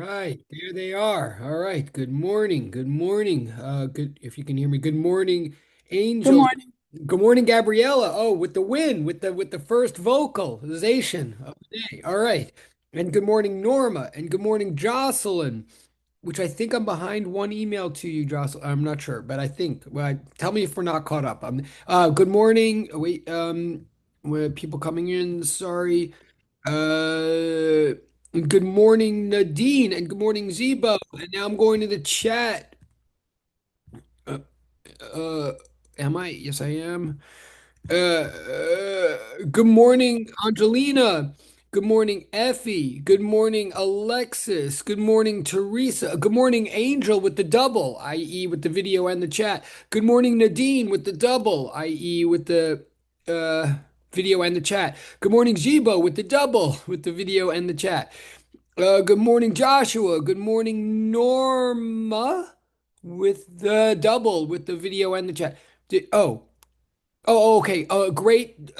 right, there they are. All right, good morning. Good morning. Good if you can hear me. Good morning, Good Angel. morning. Good morning, Gabriella. Oh, with the win, with the first vocalization of the day. All right. And good morning, Norma. And good morning, Jocelyn, which I think I'm behind one email to you, Jocelyn. I'm not sure, but I think. Well, tell me if we're not caught up. Good morning. Wait, with people coming in, sorry. Good morning, Nadine, and good morning, Zebo. And now I'm going to the chat. Uh, uh, am I? Yes, I am. Good morning, Angelina. Good morning, Effie. Good morning, Alexis. Good morning, Teresa. Good morning, Angel with the double, i.e., with the video and the chat. Good morning, Nadine with the double, i.e., with the uh, video and the chat. Good morning, Zibo with the double, with the video and the chat. Good morning, Joshua. Good morning, Norma with the double, with the video and the chat. Okay. Great.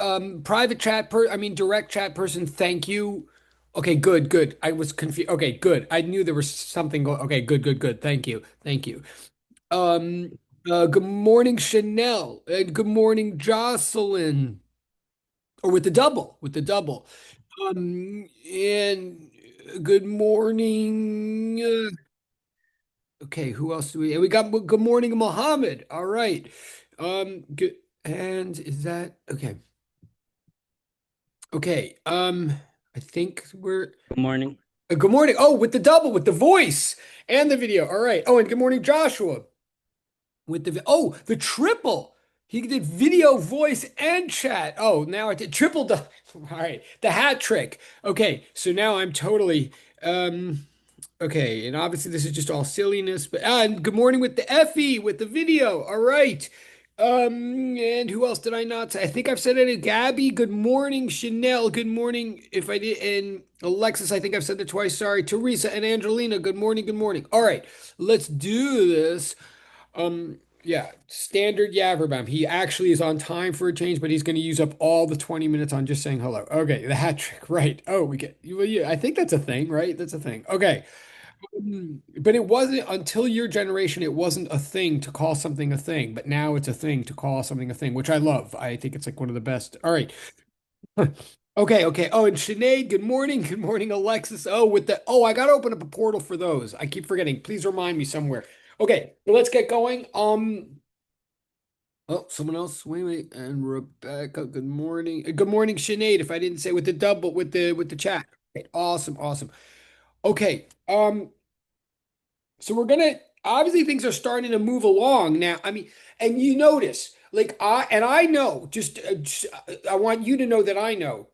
Private chat I mean, direct chat person. Thank you. Okay, good, good. I was confused. Okay, good. I knew there was something going. Okay, good, good, good. Thank you. Thank you. Good morning, Chanel. And good morning, Jocelyn. Or with the double, with the double. And good morning. Okay, who else do we? And we got good morning, Mohammed. All right. Good. And is that okay? Okay. I think we're Good morning. good morning. Oh, with the double, with the voice and the video. All right. Oh, and good morning, Joshua. With the triple. He did video, voice, and chat. Oh, now I did triple. All right, the hat trick. Okay, so now I'm totally okay, and obviously this is just all silliness, but and good morning with the Effie with the video. All right. And who else did I not say? I think I've said it. Gabby, good morning. Chanel, good morning. If I did, and Alexis, I think I've said it twice. Sorry. Teresa and Angelina, good morning. Good morning. All right, let's do this. Yeah, standard Yaverbam. He actually is on time for a change, but he's going to use up all the 20 minutes on just saying hello. Okay, the hat trick, right? Oh, we get you. Well, yeah, I think that's a thing, right? That's a thing. Okay. But it wasn't until your generation, it wasn't a thing to call something a thing, but now it's a thing to call something a thing, which I love. I think it's like one of the best. All right. Okay, okay. Oh, and Sinead, good morning. Good morning, Alexis. Oh, I gotta open up a portal for those. I keep forgetting. Please remind me somewhere. Okay, well, let's get going. Oh, someone else. Wait, wait. And Rebecca, good morning. Good morning, Sinead. If I didn't say with the double with the chat. Okay, awesome, awesome. Okay. So we're gonna obviously things are starting to move along now. I mean, and you notice, like I know, I want you to know that I know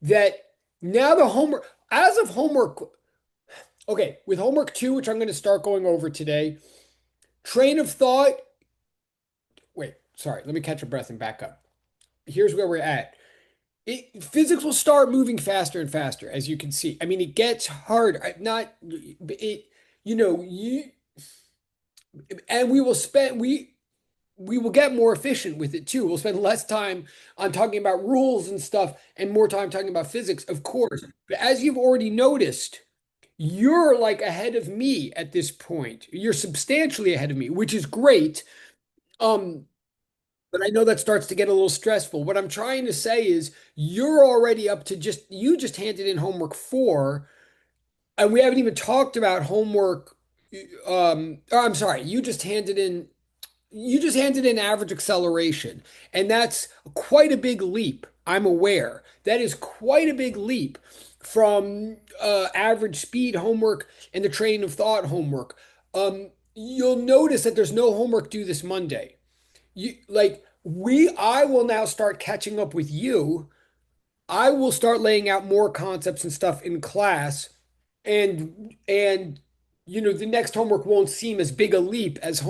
that now the homework as of homework. Okay, with homework two, which I'm going to start going over today, train of thought. Wait, sorry, let me catch a breath and back up. Here's where we're at. Physics will start moving faster and faster, as you can see. I mean, it gets harder. Not it, you know, you and we will get more efficient with it too. We'll spend less time on talking about rules and stuff and more time talking about physics, of course. But as you've already noticed, you're like ahead of me at this point. You're substantially ahead of me, which is great. Um, but I know that starts to get a little stressful. What I'm trying to say is you're already up to you just handed in homework four, and we haven't even talked about homework. I'm sorry, you just handed in average acceleration, and that's quite a big leap. I'm aware. That is quite a big leap from average speed homework and the train of thought homework. You'll notice that there's no homework due this Monday. I will now start catching up with you. I will start laying out more concepts and stuff in class, and the next homework won't seem as big a leap as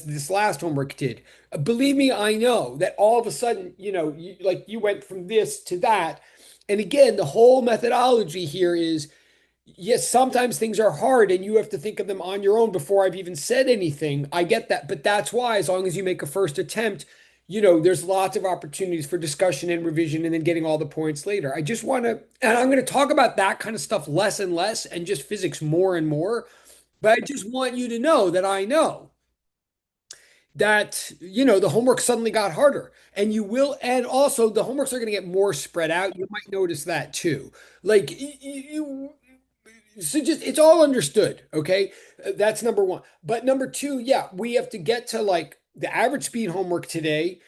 this last homework did. Believe me, I know that all of a sudden, you went from this to that. And again, the whole methodology here is yes, sometimes things are hard and you have to think of them on your own before I've even said anything. I get that, but that's why, as long as you make a first attempt, there's lots of opportunities for discussion and revision and then getting all the points later. I just want to, and I'm going to talk about that kind of stuff less and less and just physics more and more. But I just want you to know that I know that, the homework suddenly got harder. And you will, and also the homeworks are going to get more spread out. You might notice that too. Like, so just it's all understood, okay? That's number one. But number two, yeah, we have to get to like the average speed homework today.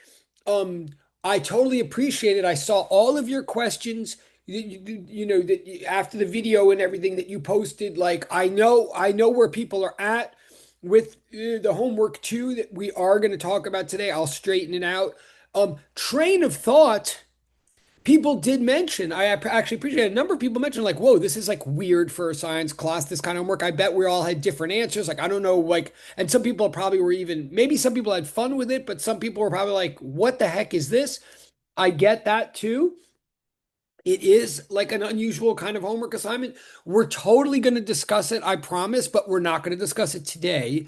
um, I totally appreciate it. I saw all of your questions, that after the video and everything that you posted. Like, I know where people are at with the homework too that we are going to talk about today. I'll straighten it out. Train of thought. People did mention, actually appreciate it. A number of people mentioned, like, whoa, this is like weird for a science class, this kind of homework. I bet we all had different answers. Like, I don't know, like, and some people probably were even, maybe some people had fun with it, but some people were probably like, what the heck is this? I get that too. It is like an unusual kind of homework assignment. We're totally going to discuss it, I promise, but we're not going to discuss it today.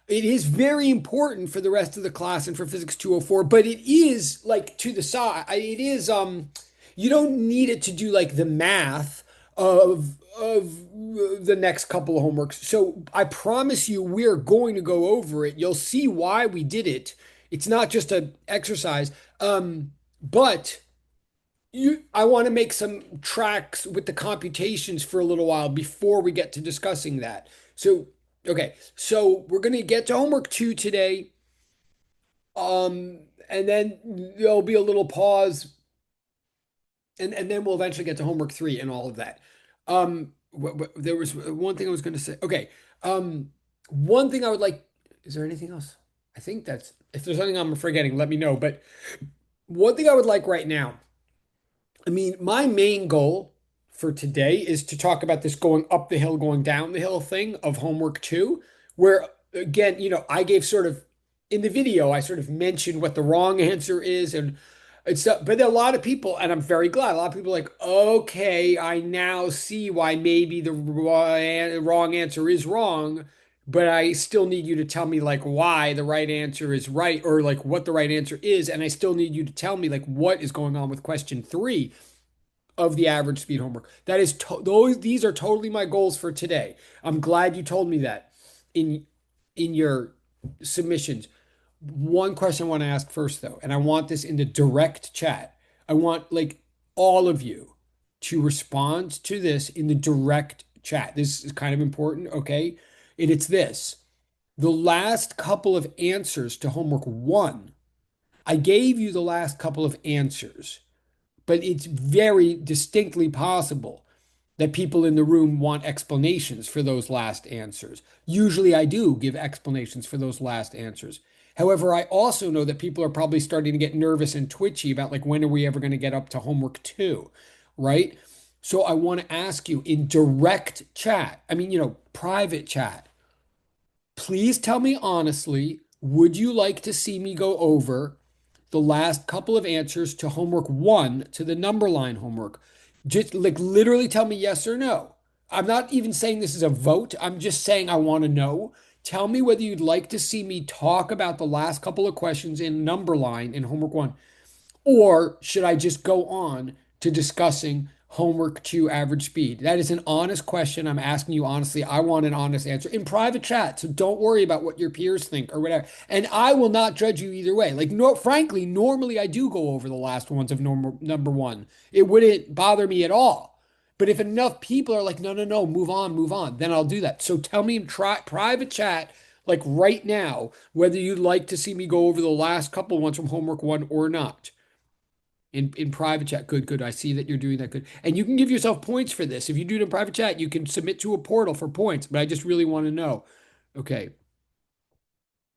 It is very important for the rest of the class and for Physics 204, but it is like to the side. It is you don't need it to do like the math of the next couple of homeworks. So I promise you we're going to go over it. You'll see why we did it. It's not just an exercise. But I want to make some tracks with the computations for a little while before we get to discussing that. So, okay, so we're going to get to homework two today. And then there'll be a little pause, and then we'll eventually get to homework three and all of that. There was one thing I was going to say. Okay, one thing I would like. Is there anything else? I think that's. If there's anything I'm forgetting, let me know. But one thing I would like right now. I mean, my main goal for today is to talk about this going up the hill, going down the hill thing of homework two, where again, I gave sort of in the video, I sort of mentioned what the wrong answer is, and it's but a lot of people, and I'm very glad, a lot of people are like, okay, I now see why maybe the wrong answer is wrong, but I still need you to tell me like why the right answer is right, or like what the right answer is, and I still need you to tell me like what is going on with question three of the average speed homework. That is these are totally my goals for today. I'm glad you told me that in your submissions. One question I want to ask first though, and I want this in the direct chat. I want like all of you to respond to this in the direct chat. This is kind of important, okay? And it's this. The last couple of answers to homework one, I gave you the last couple of answers, but it's very distinctly possible that people in the room want explanations for those last answers. Usually I do give explanations for those last answers. However, I also know that people are probably starting to get nervous and twitchy about like when are we ever going to get up to homework two, right? So I want to ask you in direct chat, I mean, private chat, please tell me honestly, would you like to see me go over the last couple of answers to homework one, to the number line homework? Just like literally tell me yes or no. I'm not even saying this is a vote. I'm just saying I want to know. Tell me whether you'd like to see me talk about the last couple of questions in number line in homework one. Or should I just go on to discussing homework two average speed? That is an honest question. I'm asking you honestly. I want an honest answer in private chat. So don't worry about what your peers think or whatever. And I will not judge you either way. Like, no, frankly, normally I do go over the last ones of number one. It wouldn't bother me at all. But if enough people are like, no, no, no, move on, then I'll do that. So tell me in private chat, like right now, whether you'd like to see me go over the last couple ones from homework one or not in private chat. Good, good. I see that you're doing that. Good. And you can give yourself points for this. If you do it in private chat, you can submit to a portal for points. But I just really want to know. Okay.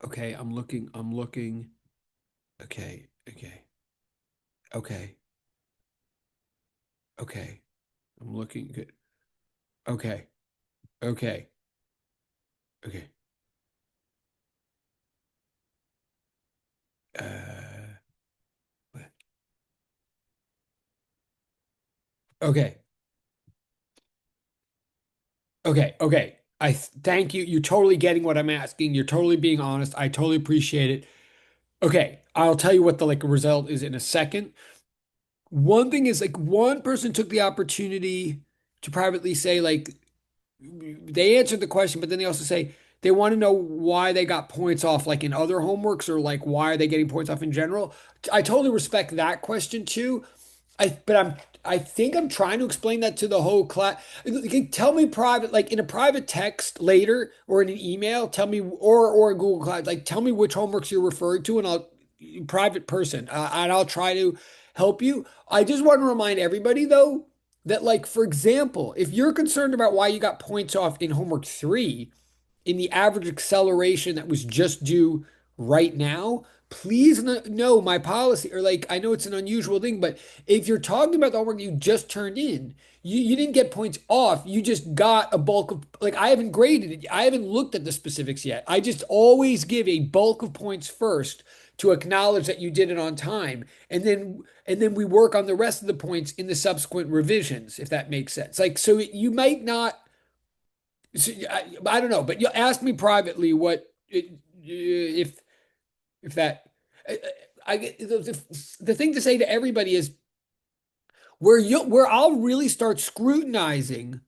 Okay. I'm looking. I'm looking. Okay. Okay. Okay. Okay. I'm looking. Good. Okay. Okay. Okay. Uh, okay. Okay. Okay. Thank you. You're totally getting what I'm asking. You're totally being honest. I totally appreciate it. Okay. I'll tell you what the like result is in a second. One thing is like one person took the opportunity to privately say like they answered the question, but then they also say they want to know why they got points off like in other homeworks or like why are they getting points off in general. I totally respect that question too. I think I'm trying to explain that to the whole class. Tell me private, like in a private text later or in an email, tell me or in Google Class, like tell me which homeworks you're referring to, and I'll private person, and I'll try to help you. I just want to remind everybody though that, like for example, if you're concerned about why you got points off in homework three in the average acceleration that was just due right now, please know my policy. Or like, I know it's an unusual thing, but if you're talking about the homework you just turned in, you didn't get points off. You just got a bulk of, like, I haven't graded it. I haven't looked at the specifics yet. I just always give a bulk of points first to acknowledge that you did it on time. And then we work on the rest of the points in the subsequent revisions, if that makes sense. Like, so you might not so, I don't know, but you ask me privately what if that the thing to say to everybody is where I'll really start scrutinizing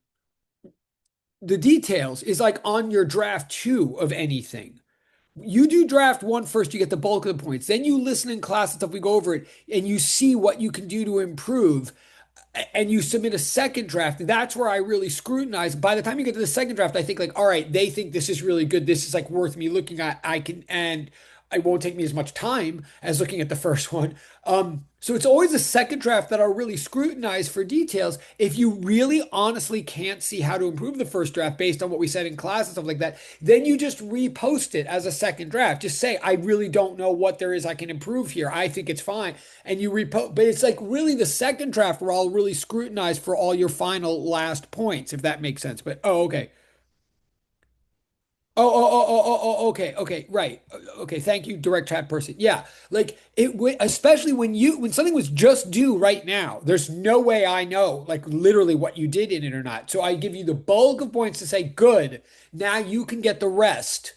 the details is like on your draft two of anything. You do draft one first, you get the bulk of the points. Then you listen in class and stuff, we go over it, and you see what you can do to improve. And you submit a second draft, that's where I really scrutinize. By the time you get to the second draft, I think like, all right, they think this is really good. This is like worth me looking at. I can, and it won't take me as much time as looking at the first one. So it's always the second draft that I'll really scrutinize for details. If you really honestly can't see how to improve the first draft based on what we said in class and stuff like that, then you just repost it as a second draft. Just say, I really don't know what there is I can improve here. I think it's fine. And you repost, but it's like really the second draft where I'll really scrutinize for all your final last points, if that makes sense. But oh, okay. Okay, okay, right. Okay, thank you, direct chat person. Yeah, like especially when something was just due right now. There's no way I know, like literally what you did in it or not. So I give you the bulk of points to say, good. Now you can get the rest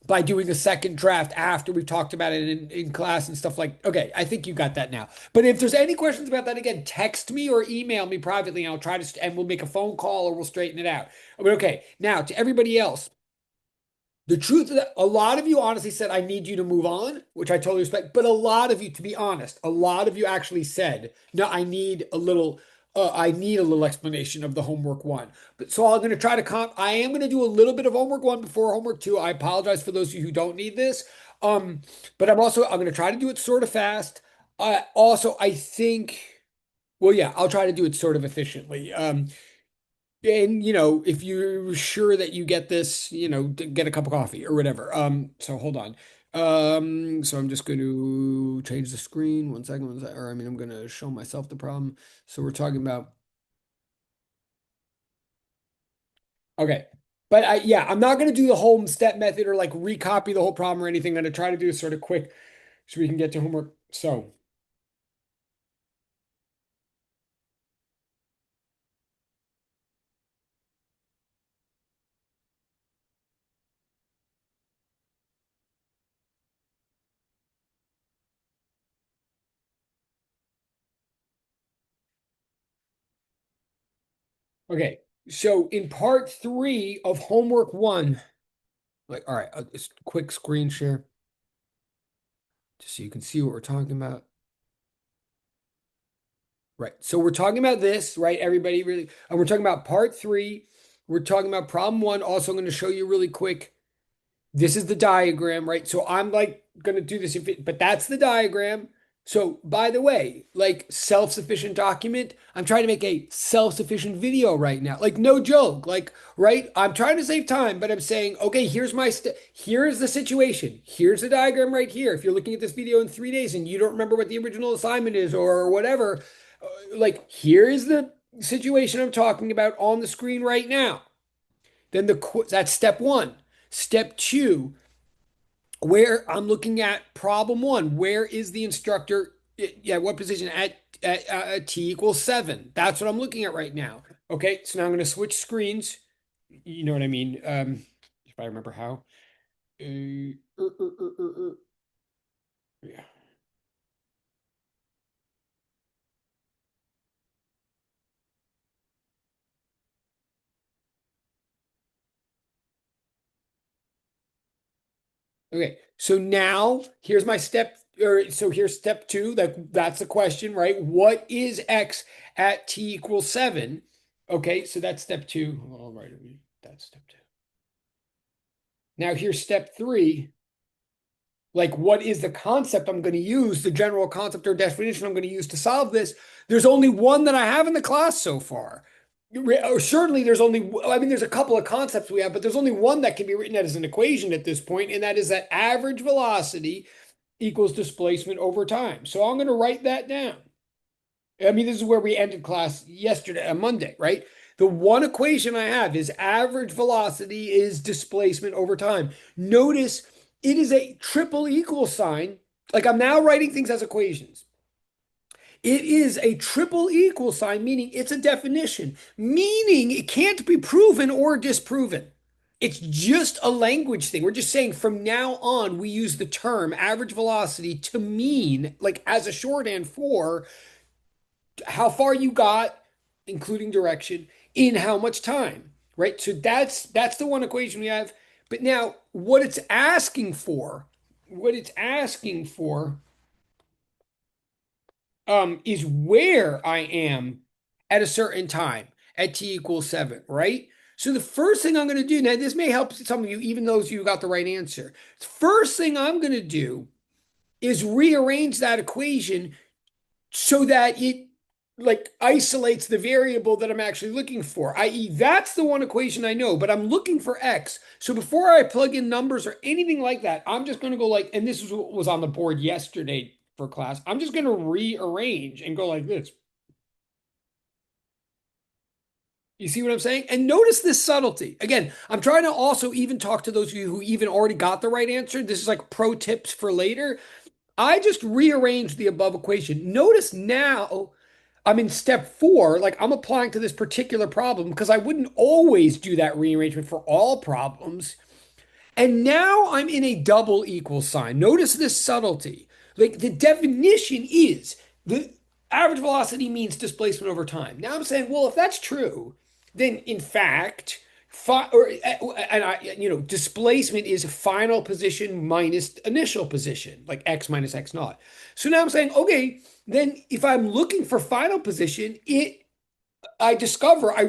by doing a second draft after we've talked about it in class and stuff like. Okay, I think you got that now. But if there's any questions about that, again, text me or email me privately, and I'll try to, and we'll make a phone call or we'll straighten it out. But okay, now to everybody else. The truth is that a lot of you honestly said, I need you to move on, which I totally respect. But a lot of you, to be honest, a lot of you actually said, no, I need a little explanation of the homework one. But so I'm going to try to I am going to do a little bit of homework one before homework two. I apologize for those of you who don't need this. Um, but I'm going to try to do it sort of fast. Also, I think, well, yeah, I'll try to do it sort of efficiently. And if you're sure that you get this, get a cup of coffee or whatever. So hold on. So I'm just going to change the screen. One second, or I mean, I'm going to show myself the problem. So we're talking about, okay. But yeah, I'm not going to do the whole step method or like recopy the whole problem or anything. I'm going to try to do it sort of quick so we can get to homework. So, okay. So in part three of homework one, like, all right, just quick screen share just so you can see what we're talking about. Right. So we're talking about this, right? Everybody really, and we're talking about part three. We're talking about problem one. Also, I'm going to show you really quick. This is the diagram, right? So I'm like going to do this, but that's the diagram. So by the way, like self-sufficient document, I'm trying to make a self-sufficient video right now. Like no joke, like, right? I'm trying to save time, but I'm saying, okay, here's the situation. Here's the diagram right here. If you're looking at this video in 3 days and you don't remember what the original assignment is or whatever, like here is the situation I'm talking about on the screen right now. Then that's step one. Step two, where I'm looking at problem one, where is the instructor? Yeah, what position at t equals 7? That's what I'm looking at right now. Okay, so now I'm going to switch screens. You know what I mean? If I remember how. Yeah. Okay, so now here's my step, or so here's step two. That's the question, right? What is x at t equals 7? Okay, so that's step two. All right, that's step two. Now here's step three. Like, what is the concept I'm going to use, the general concept or definition I'm going to use to solve this? There's only one that I have in the class so far. Or certainly there's only, I mean, there's a couple of concepts we have, but there's only one that can be written as an equation at this point, and that is that average velocity equals displacement over time. So I'm going to write that down. I mean, this is where we ended class yesterday, on Monday, right? The one equation I have is average velocity is displacement over time. Notice it is a triple equal sign. Like I'm now writing things as equations. It is a triple equal sign, meaning it's a definition, meaning it can't be proven or disproven. It's just a language thing. We're just saying from now on, we use the term average velocity to mean, like as a shorthand for how far you got, including direction, in how much time, right? So that's the one equation we have. But now what it's asking for is where I am at a certain time at t equals 7, right? So the first thing I'm going to do, now this may help some of you, even those you got the right answer. First thing I'm going to do is rearrange that equation so that it like isolates the variable that I'm actually looking for, i.e., that's the one equation I know, but I'm looking for x. So before I plug in numbers or anything like that, I'm just going to go like, and this is what was on the board yesterday for class. I'm just going to rearrange and go like this. You see what I'm saying? And notice this subtlety. Again, I'm trying to also even talk to those of you who even already got the right answer. This is like pro tips for later. I just rearranged the above equation. Notice now I'm in step four, like I'm applying to this particular problem because I wouldn't always do that rearrangement for all problems. And now I'm in a double equal sign. Notice this subtlety. Like the definition is the average velocity means displacement over time. Now I'm saying, well, if that's true, then in fact, displacement is final position minus initial position, like x minus x naught. So now I'm saying, okay, then if I'm looking for final position, I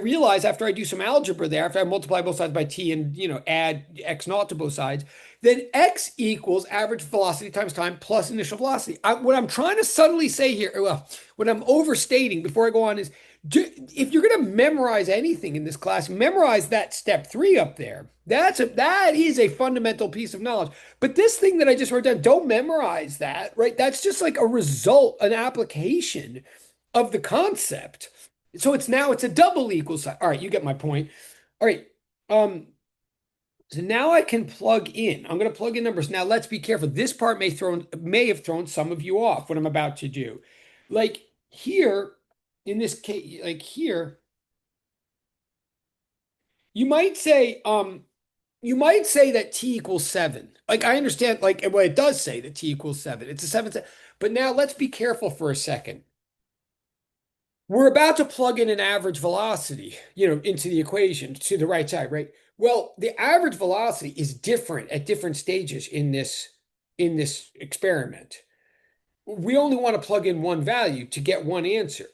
realize after I do some algebra there, after I multiply both sides by t and add x naught to both sides, then x equals average velocity times time plus initial velocity. What I'm trying to subtly say here, well, what I'm overstating before I go on is, if you're going to memorize anything in this class, memorize that step three up there. That is a fundamental piece of knowledge. But this thing that I just wrote down, don't memorize that, right? That's just like a result, an application of the concept. So it's a double equal sign. All right, you get my point. All right. So now I can plug in. I'm going to plug in numbers. Now let's be careful. This part may have thrown some of you off what I'm about to do. Like here, in this case, like here, you might say, that t equals 7. Like I understand, like well, it does say that t equals 7. It's a 7. But now let's be careful for a second. We're about to plug in an average velocity, into the equation to the right side, right? Well, the average velocity is different at different stages in this experiment. We only want to plug in one value to get one answer.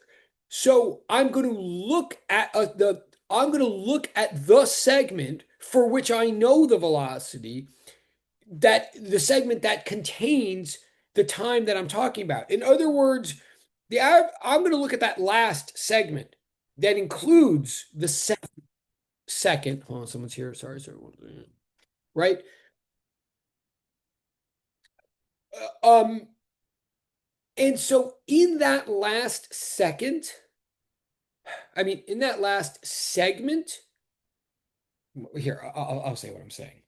So I'm going to look at the segment for which I know the velocity, that the segment that contains the time that I'm talking about. In other words, I'm going to look at that last segment that includes the second. Hold on, someone's here. Sorry. Right. Um, and so in that last second, in that last segment, here, I'll say what I'm saying.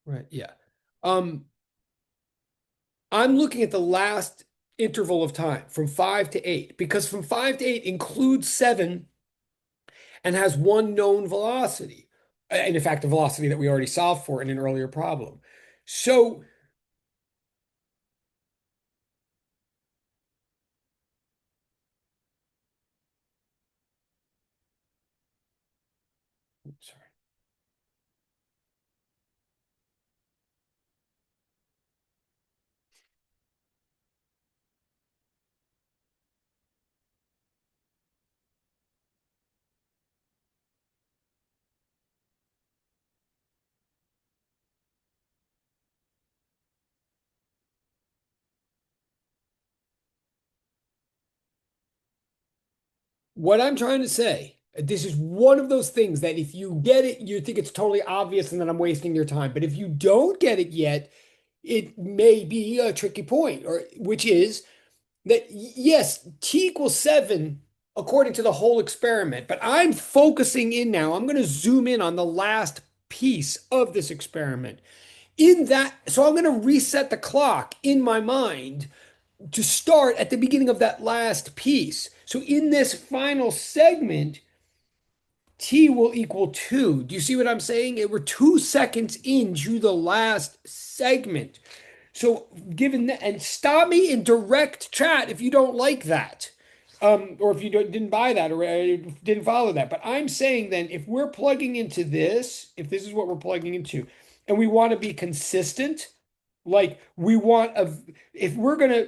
Right. Yeah. Um, I'm looking at the last. interval of time from 5 to 8, because from 5 to 8 includes 7 and has one known velocity. And in fact, the velocity that we already solved for in an earlier problem. So, sorry. What I'm trying to say, this is one of those things that if you get it, you think it's totally obvious and that I'm wasting your time. But if you don't get it yet, it may be a tricky point, or which is that yes, t equals 7 according to the whole experiment, but I'm focusing in now. I'm going to zoom in on the last piece of this experiment. In that, so I'm going to reset the clock in my mind to start at the beginning of that last piece. So in this final segment, t will equal 2. Do you see what I'm saying? We're 2 seconds into the last segment. So given that, and stop me in direct chat if you don't like that. Or if you didn't buy that or didn't follow that. But I'm saying then if we're plugging into this, if this is what we're plugging into, and we want to be consistent, like we want a, if we're gonna,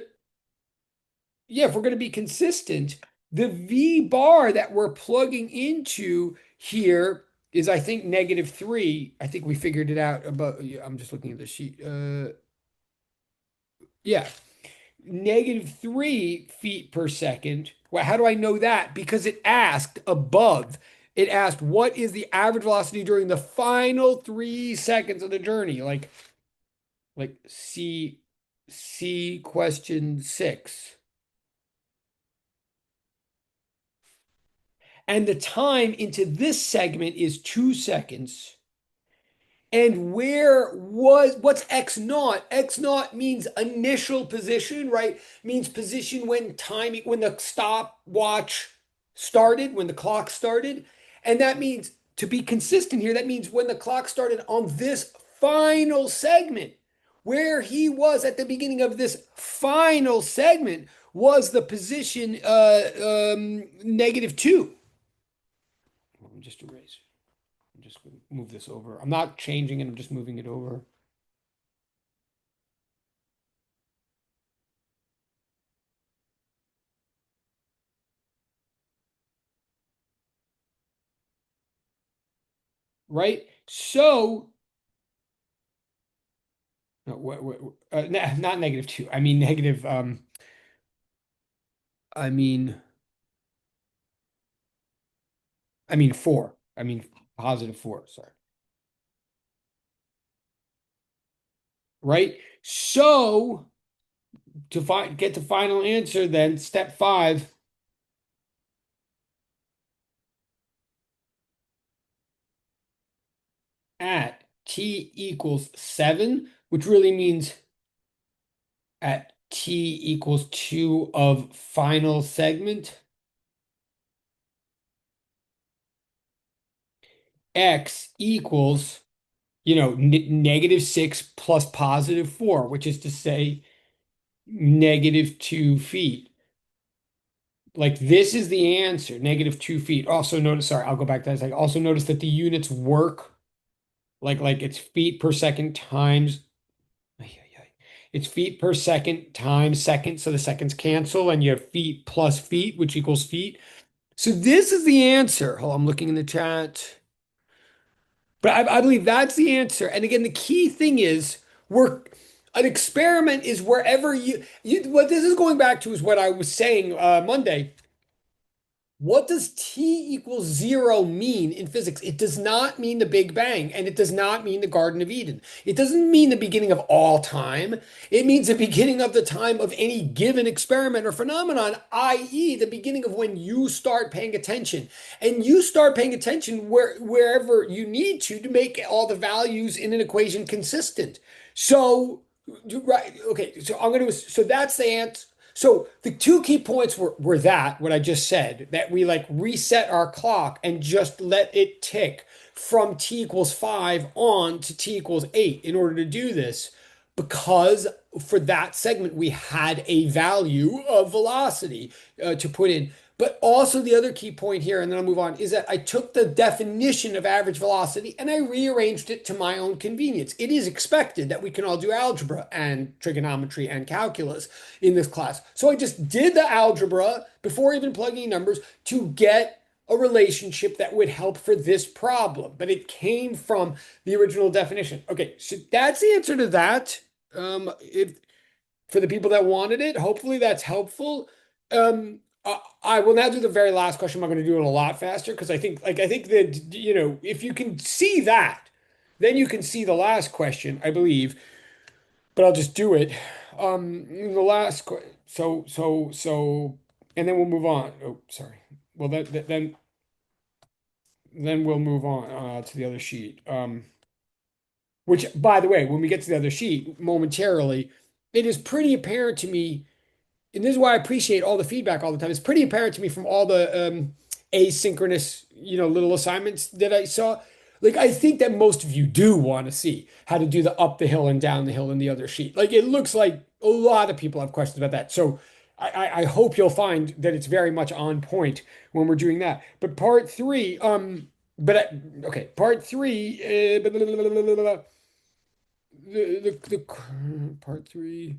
yeah, if we're gonna be consistent, the V bar that we're plugging into here is, I think, -3. I think we figured it out about, yeah, I'm just looking at the sheet. Yeah, -3 feet per second. Well, how do I know that? Because it asked above, it asked what is the average velocity during the final 3 seconds of the journey? Like C question 6. And the time into this segment is 2 seconds. And what's X naught? X naught means initial position, right? Means position when when the stopwatch started, when the clock started. And that means, to be consistent here, that means when the clock started on this final segment, where he was at the beginning of this final segment was the position -2. Let me just erase. I'm just going to move this over. I'm not changing it, I'm just moving it over. Right? So, no, not -2. I mean negative, I mean, I mean 4. I mean +4, sorry. Right? So, get the final answer, then step 5 at t equals 7, which really means at t equals 2 of final segment, x equals, -6 plus +4, which is to say -2 feet. Like this is the answer, -2 feet. Also notice, sorry, I'll go back to that. Like also notice that the units work like it's feet per second times. Ay, ay, ay. It's feet per second times second, so the seconds cancel, and you have feet plus feet, which equals feet. So this is the answer. Hold on, I'm looking in the chat. But I believe that's the answer. And again, the key thing is we're an experiment is wherever what this is going back to is what I was saying Monday. What does t equals 0 mean in physics? It does not mean the Big Bang, and it does not mean the Garden of Eden. It doesn't mean the beginning of all time. It means the beginning of the time of any given experiment or phenomenon, i.e., the beginning of when you start paying attention. And you start paying attention wherever you need to make all the values in an equation consistent. So, right, okay, so I'm going to, so that's the answer. So the two key points were that what I just said, that we like reset our clock and just let it tick from t equals 5 on to t equals 8 in order to do this, because for that segment we had a value of velocity to put in. But also the other key point here, and then I'll move on, is that I took the definition of average velocity and I rearranged it to my own convenience. It is expected that we can all do algebra and trigonometry and calculus in this class. So I just did the algebra before even plugging numbers to get a relationship that would help for this problem, but it came from the original definition. Okay, so that's the answer to that. If for the people that wanted it, hopefully that's helpful. I will now do the very last question. I'm going to do it a lot faster because I think that if you can see that, then you can see the last question, I believe. But I'll just do it. The last and then we'll move on. Oh, sorry. Well, then we'll move on to the other sheet. Which, by the way, when we get to the other sheet momentarily, it is pretty apparent to me, and this is why I appreciate all the feedback all the time. It's pretty apparent to me from all the asynchronous, little assignments that I saw. Like, I think that most of you do want to see how to do the up the hill and down the hill in the other sheet. Like, it looks like a lot of people have questions about that. So I hope you'll find that it's very much on point when we're doing that. But part three, okay, part three, the part three.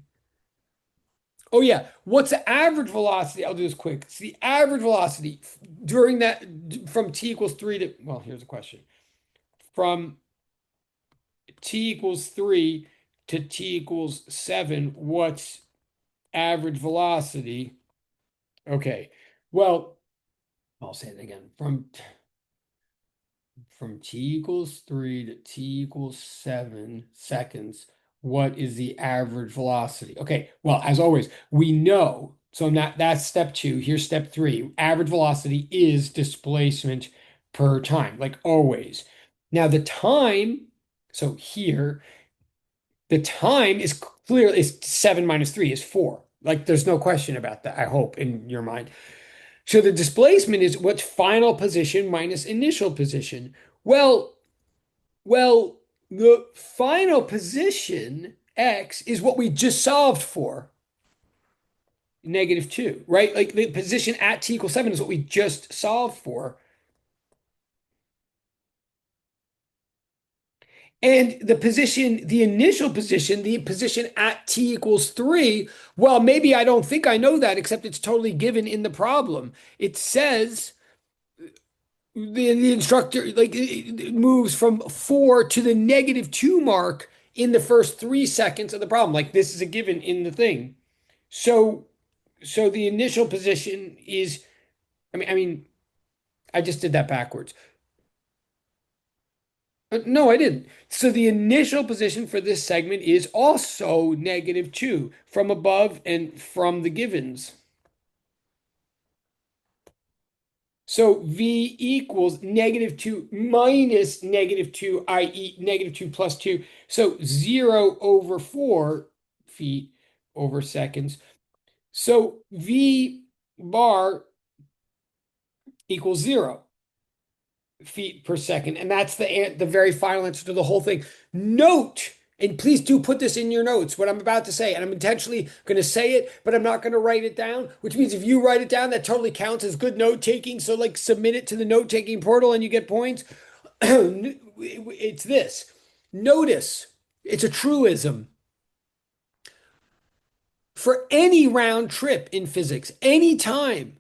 Oh yeah, what's the average velocity? I'll do this quick. It's the average velocity during that from t equals 3 to, well, here's a question. From t equals 3 to t equals 7, what's average velocity? Okay. Well, I'll say it again. From t equals 3 to t equals 7 seconds, what is the average velocity? Okay, well, as always, we know. So that's step two. Here's step three. Average velocity is displacement per time, like always. Now the time, so here, the time is clear is 7 minus 3 is 4. Like there's no question about that, I hope, in your mind. So the displacement is what's final position minus initial position. Well, well, the final position, x, is what we just solved for, -2, right? Like the position at t equals 7 is what we just solved for. And the position, the initial position, the position at t equals 3, well, maybe I don't think I know that, except it's totally given in the problem. It says the instructor like it moves from 4 to the -2 mark in the first 3 seconds of the problem. Like this is a given in the thing. So the initial position is, I mean, I just did that backwards. No, I didn't. So the initial position for this segment is also -2 from above and from the givens. So V equals -2 minus -2, i.e. -2 plus 2. So 0 over 4 feet over seconds. So V bar equals 0 feet per second. And that's the very final answer to the whole thing. Note, and please do put this in your notes, what I'm about to say. And I'm intentionally going to say it, but I'm not going to write it down, which means if you write it down, that totally counts as good note taking. So, like, submit it to the note taking portal and you get points. It's this. Notice, it's a truism. For any round trip in physics, any time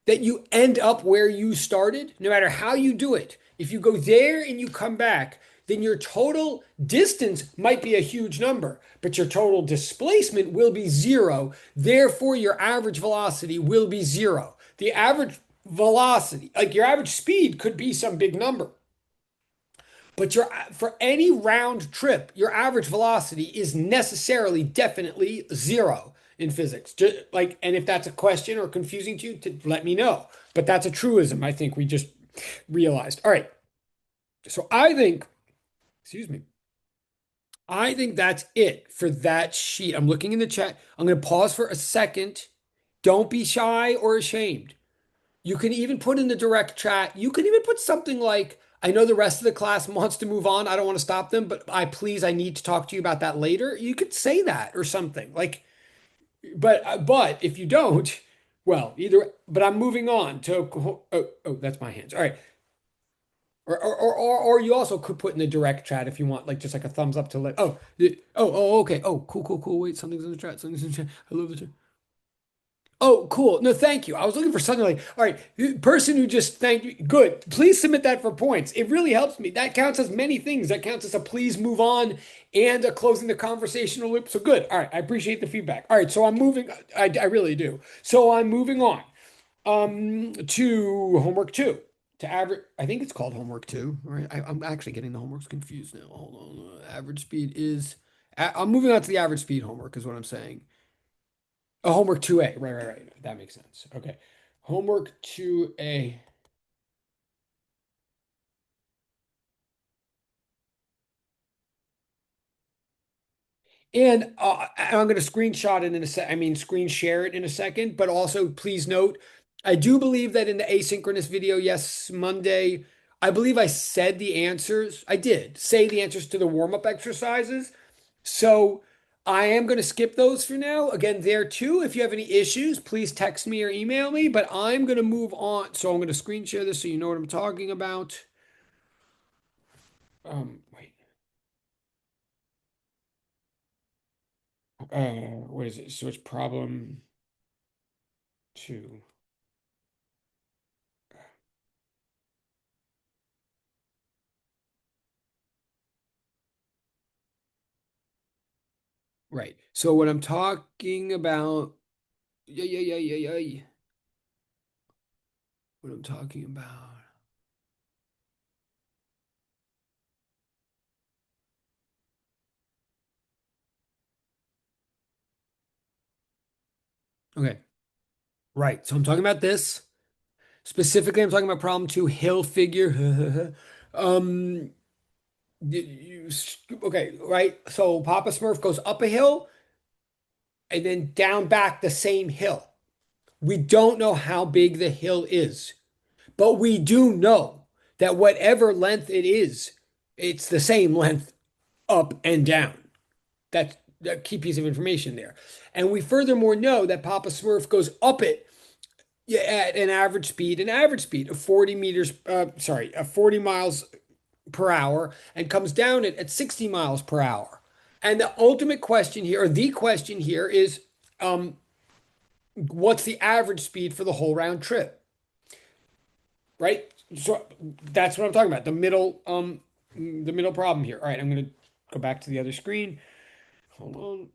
that you end up where you started, no matter how you do it, if you go there and you come back, then your total distance might be a huge number, but your total displacement will be 0. Therefore, your average velocity will be 0. The average velocity, like your average speed, could be some big number. But for any round trip, your average velocity is necessarily definitely 0 in physics. Just like, and if that's a question or confusing to you, let me know. But that's a truism, I think we just realized. All right. So I think, excuse me, I think that's it for that sheet. I'm looking in the chat. I'm going to pause for a second Don't be shy or ashamed. You can even put in the direct chat, you can even put something like, I know the rest of the class wants to move on. I don't want to stop them, but I need to talk to you about that later. You could say that or something. Like, but if you don't, well, but I'm moving on to, oh, that's my hands. All right. Or you also could put in the direct chat if you want, like just like a thumbs up to let, okay. Oh, cool. Wait, something's in the chat. Something's in the chat. I love the chat. Oh, cool. No, thank you. I was looking for something like, all right, person who just thanked you. Good. Please submit that for points. It really helps me. That counts as many things. That counts as a please move on and a closing the conversational loop. So good. All right. I appreciate the feedback. All right. So I'm moving. I really do. So I'm moving on to homework two. To average, I think it's called homework two. All right. I'm actually getting the homeworks confused now. Hold on. Average speed is, I'm moving on to the average speed homework, is what I'm saying. Oh, homework 2A. Right. That makes sense. Okay. Homework 2A. And I'm going to screenshot it in a sec. I mean, screen share it in a second. But also, please note, I do believe that in the asynchronous video, yes, Monday, I believe I said the answers. I did say the answers to the warm-up exercises. So I am going to skip those for now. Again, there too, if you have any issues, please text me or email me. But I'm going to move on. So I'm going to screen share this so you know what I'm talking about. Wait. What is it? Switch problem two. Right. So what I'm talking about, yeah. What I'm talking about. Okay. Right. So I'm talking about this. Specifically, I'm talking about problem two, hill figure. Um, okay, right. So Papa Smurf goes up a hill and then down back the same hill. We don't know how big the hill is. But we do know that whatever length it is, it's the same length up and down. That's a key piece of information there. And we furthermore know that Papa Smurf goes up it, yeah, at an average speed of 40 meters, 40 miles per hour, and comes down it at 60 miles per hour. And the ultimate question here, or the question here, is what's the average speed for the whole round trip? Right? So that's what I'm talking about. The middle problem here. All right, I'm gonna go back to the other screen. Hold on.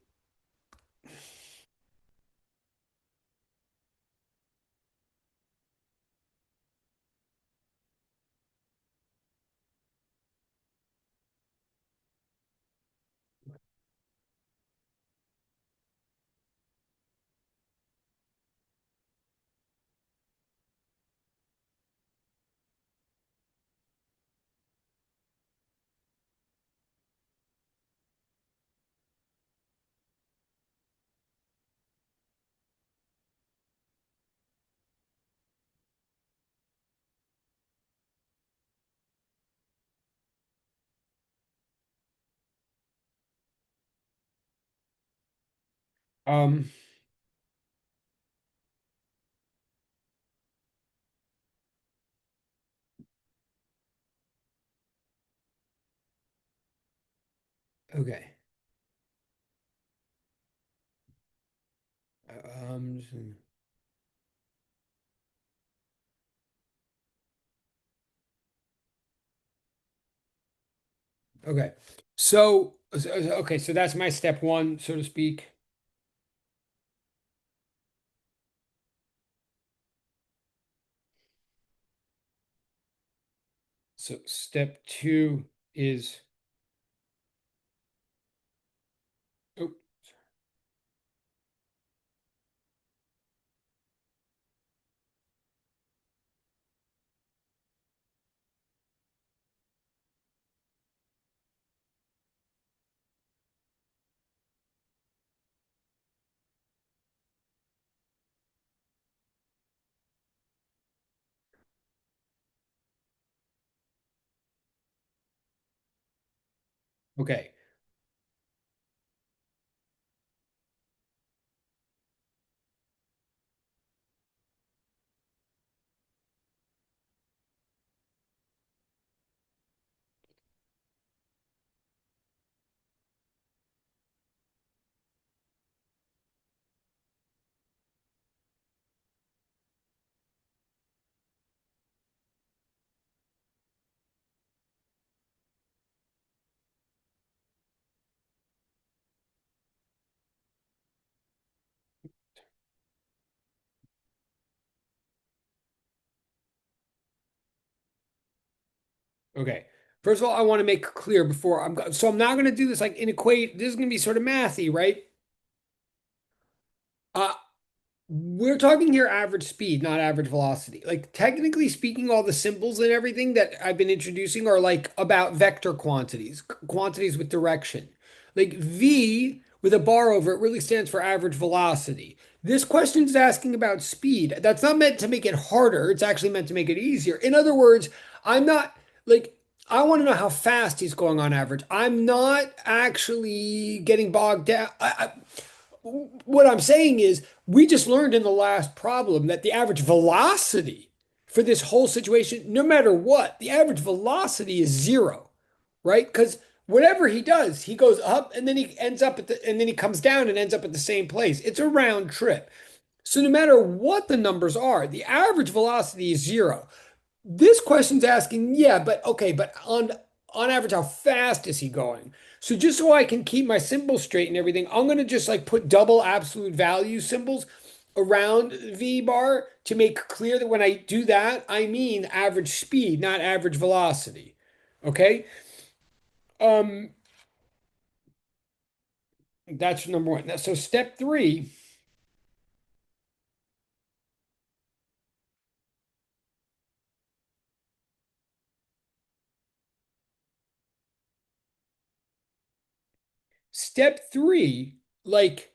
Um, okay. Um, okay. Okay, so that's my step one, so to speak. So step two is, oh, Okay. Okay. First of all, I want to make clear before so I'm not going to do this like in equate. This is going to be sort of mathy, right? Uh, We're talking here average speed, not average velocity. Like technically speaking, all the symbols and everything that I've been introducing are like about vector quantities, quantities with direction. Like V with a bar over it really stands for average velocity. This question is asking about speed. That's not meant to make it harder. It's actually meant to make it easier. In other words, I'm not like I want to know how fast he's going on average. I'm not actually getting bogged down. What I'm saying is, we just learned in the last problem that the average velocity for this whole situation, no matter what, the average velocity is zero, right? Because whatever he does, he goes up and then he ends up and then he comes down and ends up at the same place. It's a round trip. So no matter what the numbers are, the average velocity is zero. This question's asking, yeah, but okay, but on average, how fast is he going? So just so I can keep my symbols straight and everything, I'm gonna just like put double absolute value symbols around V bar to make clear that when I do that, I mean average speed, not average velocity. Okay? Um, that's number one. Now, so step three, step three, like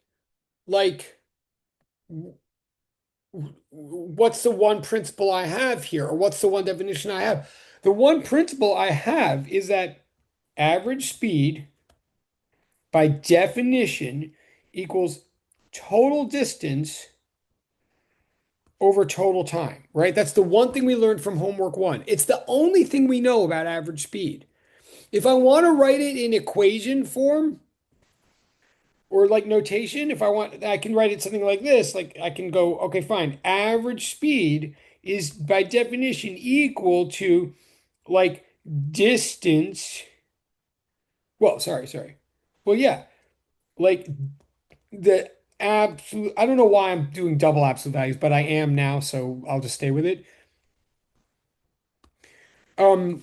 what's the one principle I have here, or what's the one definition I have? The one principle I have is that average speed, by definition, equals total distance over total time, right? That's the one thing we learned from homework one. It's the only thing we know about average speed. If I want to write it in equation form or like notation, if I want, I can write it something like this. Like I can go, okay, fine. Average speed is by definition equal to like distance. Well, sorry. Well, yeah, like the absolute, I don't know why I'm doing double absolute values, but I am now, so I'll just stay with it. Um,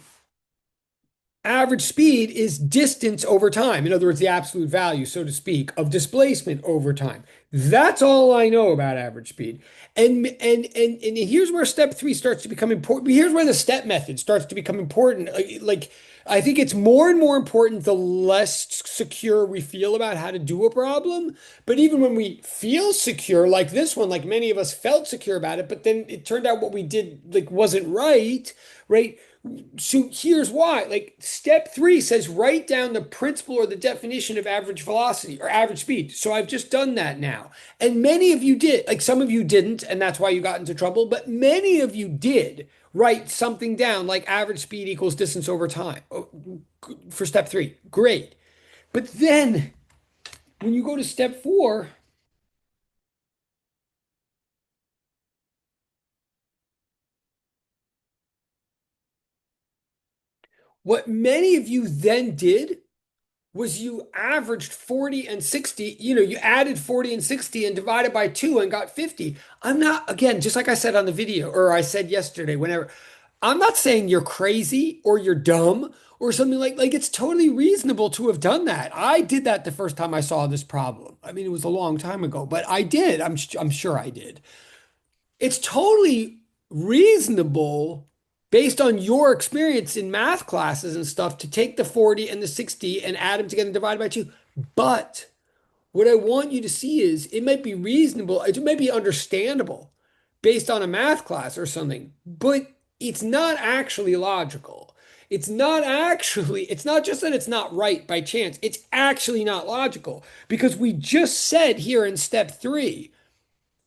Average speed is distance over time. In other words, the absolute value, so to speak, of displacement over time. That's all I know about average speed. And here's where step three starts to become important. Here's where the step method starts to become important. Like I think it's more and more important the less secure we feel about how to do a problem. But even when we feel secure, like this one, like many of us felt secure about it, but then it turned out what we did like wasn't right, right? So here's why. Like step three says write down the principle or the definition of average velocity or average speed. So I've just done that now. And many of you did. Like some of you didn't, and that's why you got into trouble, but many of you did write something down like average speed equals distance over time for step three. Great. But then when you go to step four, what many of you then did was you averaged 40 and 60, you added 40 and 60 and divided by 2 and got 50. I'm not, again, just like I said on the video, or I said yesterday, whenever, I'm not saying you're crazy or you're dumb or something like it's totally reasonable to have done that. I did that the first time I saw this problem. I mean, it was a long time ago, but I did. I'm sure I did. It's totally reasonable based on your experience in math classes and stuff to take the 40 and the 60 and add them together and divide by 2. But what I want you to see is it might be reasonable, it might be understandable based on a math class or something, but it's not actually logical. it's not just that it's not right by chance, it's actually not logical because we just said here in step three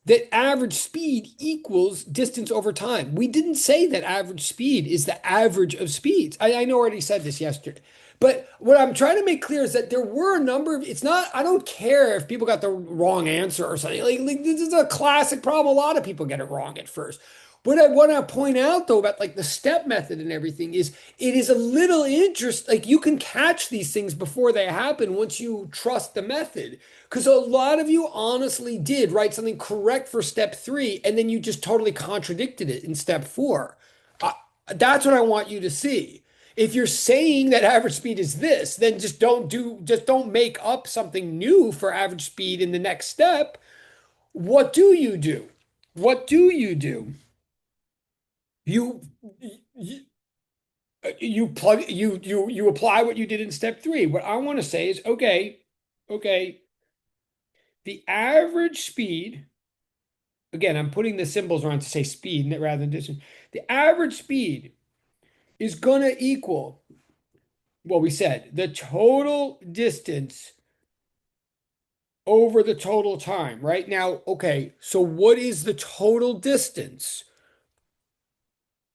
that average speed equals distance over time. We didn't say that average speed is the average of speeds. I know I already said this yesterday. But what I'm trying to make clear is that there were a number of, it's not, I don't care if people got the wrong answer or something. Like this is a classic problem. A lot of people get it wrong at first. What I want to point out though about like the step method and everything is it is a little interest, like you can catch these things before they happen once you trust the method. Because a lot of you honestly did write something correct for step three, and then you just totally contradicted it in step four. Uh, that's what I want you to see. If you're saying that average speed is this, then just don't make up something new for average speed in the next step. What do you do? What do you do? You you, you plug you apply what you did in step three. What I want to say is okay, the average speed, again, I'm putting the symbols around to say speed rather than distance. The average speed is going to equal what we said, the total distance over the total time, right? Now, okay, so what is the total distance?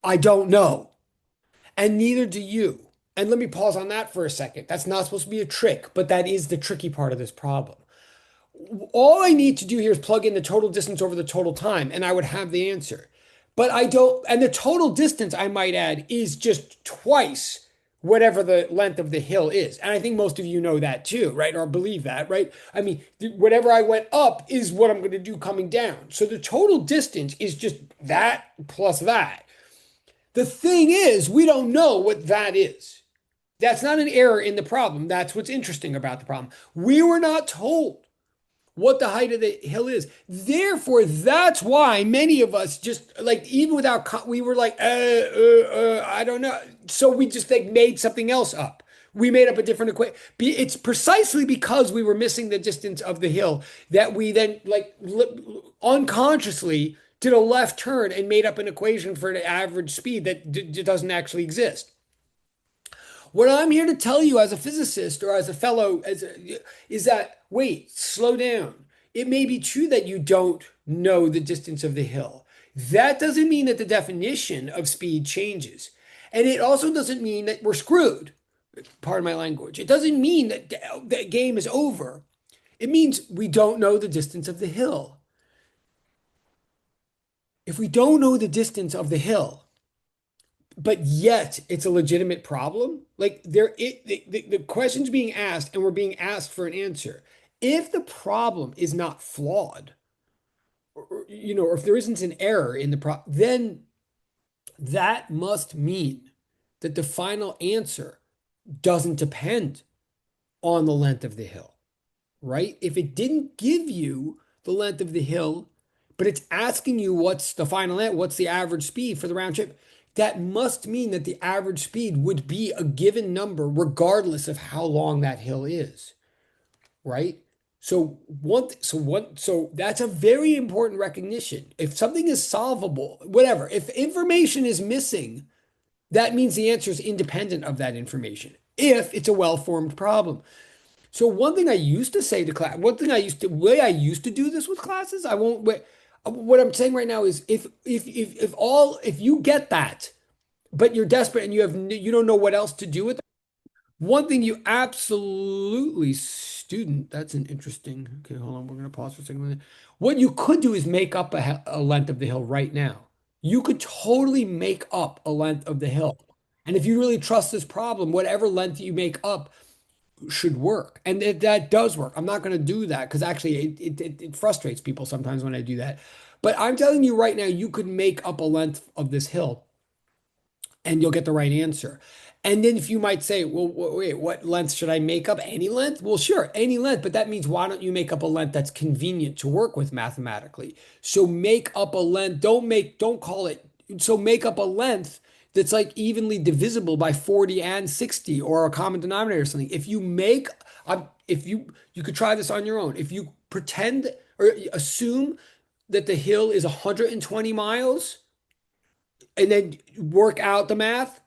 I don't know, and neither do you. And let me pause on that for a second. That's not supposed to be a trick, but that is the tricky part of this problem. All I need to do here is plug in the total distance over the total time, and I would have the answer. But I don't, and the total distance, I might add, is just twice whatever the length of the hill is. And I think most of you know that too, right? Or believe that, right? I mean, whatever I went up is what I'm going to do coming down. So the total distance is just that plus that. The thing is, we don't know what that is. That's not an error in the problem. That's what's interesting about the problem. We were not told what the height of the hill is. Therefore, that's why many of us just like, even without, we were like, I don't know. So we just like made something else up. We made up a different equation. It's precisely because we were missing the distance of the hill that we then like unconsciously did a left turn and made up an equation for the average speed that doesn't actually exist. What I'm here to tell you as a physicist or as a fellow is that wait, slow down. It may be true that you don't know the distance of the hill. That doesn't mean that the definition of speed changes. And it also doesn't mean that we're screwed. Pardon my language. It doesn't mean that the game is over. It means we don't know the distance of the hill. If we don't know the distance of the hill, but yet it's a legitimate problem. Like the question's being asked and we're being asked for an answer. If the problem is not flawed, or if there isn't an error in the problem, then that must mean that the final answer doesn't depend on the length of the hill, right? If it didn't give you the length of the hill, but it's asking you what's the final net, what's the average speed for the round trip, that must mean that the average speed would be a given number regardless of how long that hill is, right? So that's a very important recognition. If something is solvable, whatever, if information is missing, that means the answer is independent of that information if it's a well-formed problem. So one thing I used to say to class, one thing I used to, way I used to do this with classes, I won't, what I'm saying right now is if you get that, but you're desperate and you don't know what else to do with it, one thing you absolutely student, that's an interesting, okay, hold on, we're going to pause for a second. What you could do is make up a length of the hill right now. You could totally make up a length of the hill. And if you really trust this problem, whatever length you make up should work. And that does work. I'm not going to do that because actually it frustrates people sometimes when I do that. But I'm telling you right now, you could make up a length of this hill and you'll get the right answer. And then if you might say, well, wait, what length should I make up? Any length? Well, sure, any length, but that means why don't you make up a length that's convenient to work with mathematically? So make up a length, don't call it, so make up a length that's like evenly divisible by 40 and 60 or a common denominator or something. If you make, if you could try this on your own. If you pretend or assume that the hill is 120 miles and then work out the math,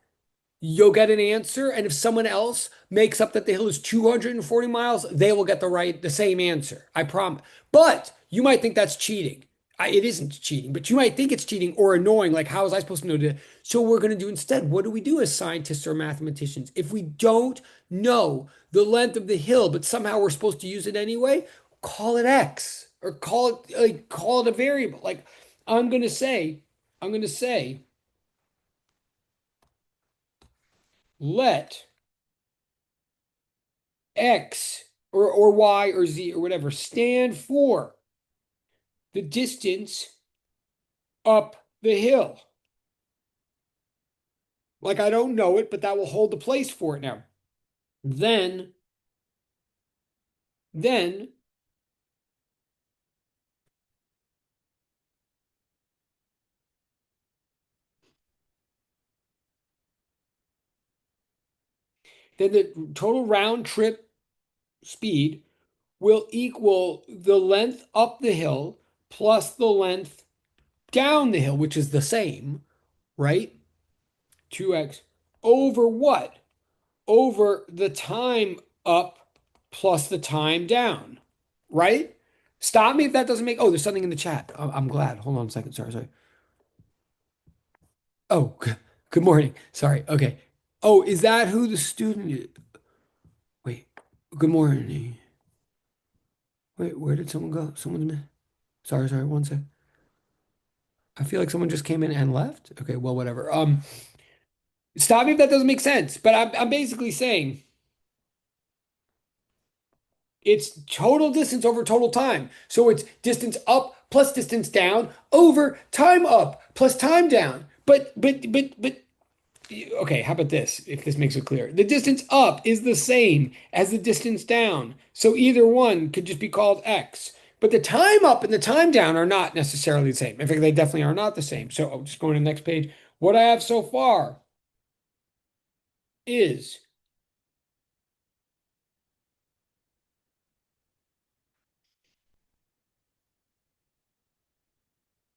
you'll get an answer. And if someone else makes up that the hill is 240 miles, they will get the same answer. I promise. But you might think that's cheating. It isn't cheating, but you might think it's cheating or annoying. Like, how was I supposed to know that? So we're going to do instead, what do we do as scientists or mathematicians? If we don't know the length of the hill, but somehow we're supposed to use it anyway, call it X or call it a variable. Like I'm going to say, I'm going to say, let X or Y or Z or whatever stand for the distance up the hill. Like I don't know it, but that will hold the place for it now. Then, then, then the total round trip speed will equal the length up the hill plus the length down the hill, which is the same, right? 2x over what? Over the time up plus the time down, right? Stop me if that doesn't make. Oh, there's something in the chat. I'm glad. Hold on a second. Sorry. Oh, good morning. Sorry. Okay. Oh, is that who the student is? Wait. Good morning. Wait, where did someone go? Someone's. Sorry. One sec. I feel like someone just came in and left. Okay. Well, whatever. Stop me if that doesn't make sense. But I'm basically saying. It's total distance over total time. So it's distance up plus distance down over time up plus time down. But okay, how about this? If this makes it clear. The distance up is the same as the distance down. So either one could just be called x. But the time up and the time down are not necessarily the same. In fact, they definitely are not the same. So I'm just going to the next page. What I have so far is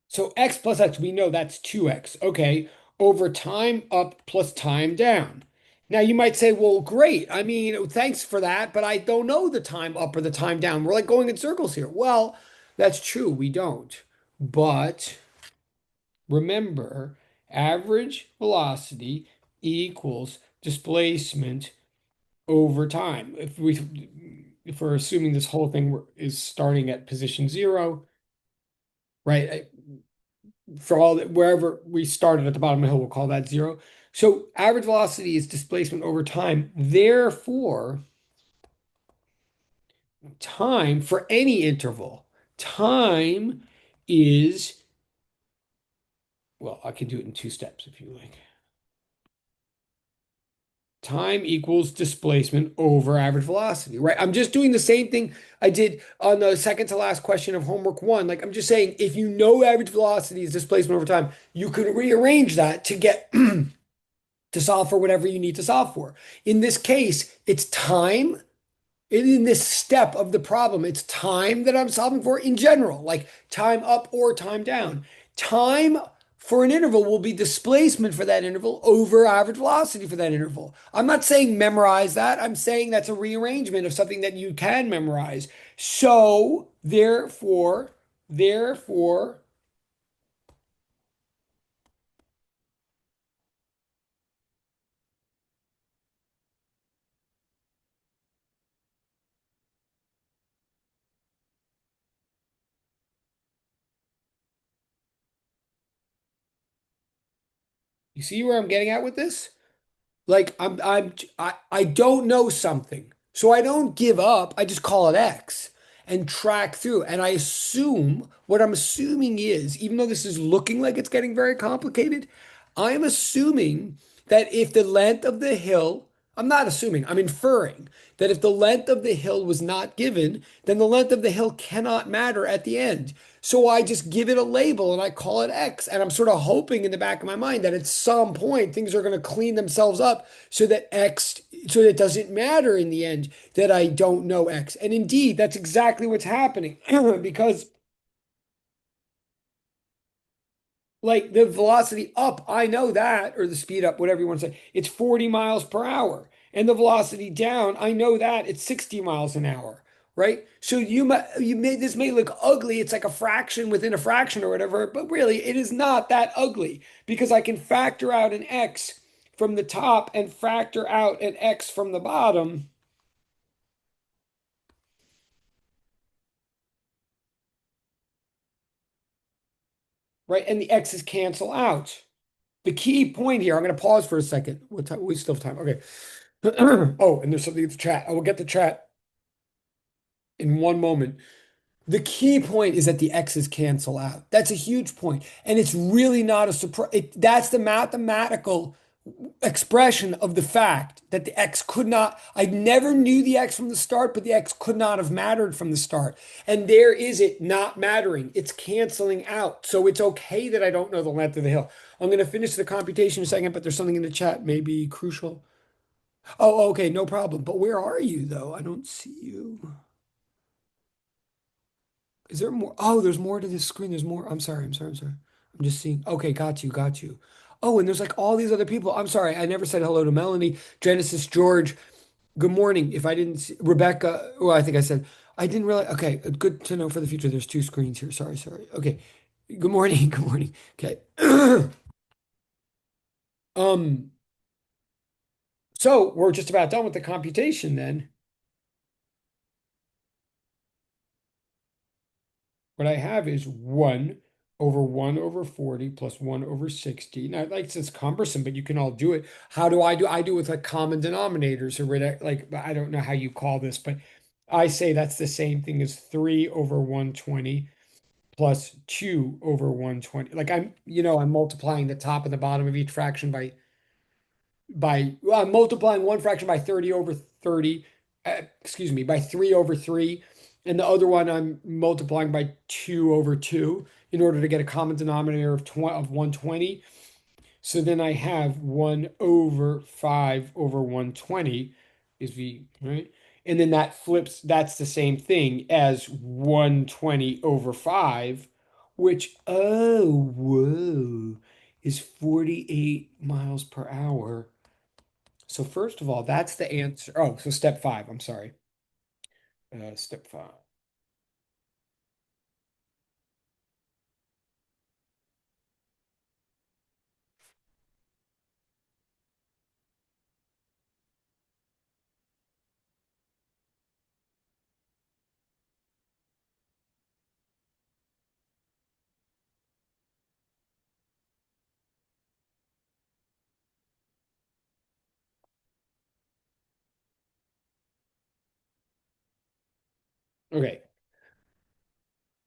so x plus x, we know that's 2x. Okay, over time up plus time down. Now you might say, well, great. I mean, thanks for that, but I don't know the time up or the time down. We're like going in circles here. Well, that's true. We don't. But remember, average velocity equals displacement over time. If we're assuming this whole thing is starting at position zero, right? For all that wherever we started at the bottom of the hill, we'll call that zero. So average velocity is displacement over time. Therefore, time for any interval, time is, well, I can do it in two steps if you like. Time equals displacement over average velocity, right? I'm just doing the same thing I did on the second to last question of homework one. Like I'm just saying, if you know average velocity is displacement over time, you can rearrange that to get to solve for whatever you need to solve for. In this case, it's time. In this step of the problem, it's time that I'm solving for in general, like time up or time down. Time for an interval will be displacement for that interval over average velocity for that interval. I'm not saying memorize that. I'm saying that's a rearrangement of something that you can memorize. So, therefore, you see where I'm getting at with this? Like I don't know something. So I don't give up. I just call it X and track through. And I assume what I'm assuming is, even though this is looking like it's getting very complicated, I'm assuming that if the length of the hill, I'm not assuming, I'm inferring that if the length of the hill was not given, then the length of the hill cannot matter at the end. So I just give it a label and I call it X. And I'm sort of hoping in the back of my mind that at some point things are going to clean themselves up so that X, so that it doesn't matter in the end that I don't know X. And indeed, that's exactly what's happening because Like the velocity up, I know that, or the speed up, whatever you want to say, it's 40 miles per hour. And the velocity down, I know that it's 60 miles an hour, right? So you made this may look ugly. It's like a fraction within a fraction or whatever, but really it is not that ugly because I can factor out an x from the top and factor out an x from the bottom, right? And the x's cancel out. The key point here, I'm going to pause for a second. What time? We still have time. Okay. Oh, and there's something in the chat. I will get the chat in one moment. The key point is that the X's cancel out. That's a huge point. And it's really not a surprise. That's the mathematical expression of the fact that the X could not, I never knew the X from the start, but the X could not have mattered from the start. And there is it not mattering. It's canceling out. So it's okay that I don't know the length of the hill. I'm going to finish the computation in a second, but there's something in the chat, maybe crucial. Oh, okay, no problem. But where are you, though? I don't see you. Is there more? Oh, there's more to this screen. There's more. I'm sorry. I'm sorry. I'm sorry. I'm just seeing. Okay, got you. Got you. Oh, and there's like all these other people. I'm sorry. I never said hello to Melanie, Genesis, George. Good morning. If I didn't see Rebecca, well, I think I said I didn't realize. Okay, good to know for the future. There's two screens here. Sorry, sorry. Okay. Good morning. Good morning. Okay. Um, so we're just about done with the computation then. What I have is 1 over 1 over 40 plus 1 over 60. Now, like it's cumbersome, but you can all do it. How do I do? I do it with like common denominators or like I don't know how you call this, but I say that's the same thing as 3 over 120 plus 2 over 120. Like I'm multiplying the top and the bottom of each fraction well, I'm multiplying one fraction by 30 over 30, excuse me, by 3 over 3. And the other one I'm multiplying by 2 over 2 in order to get a common denominator of 120. So then I have 1 over 5 over 120 is V, right? And then that flips, that's the same thing as 120 over 5, which, oh, whoa, is 48 miles per hour. So first of all, that's the answer. Oh, so step five. I'm sorry. Step five. Okay.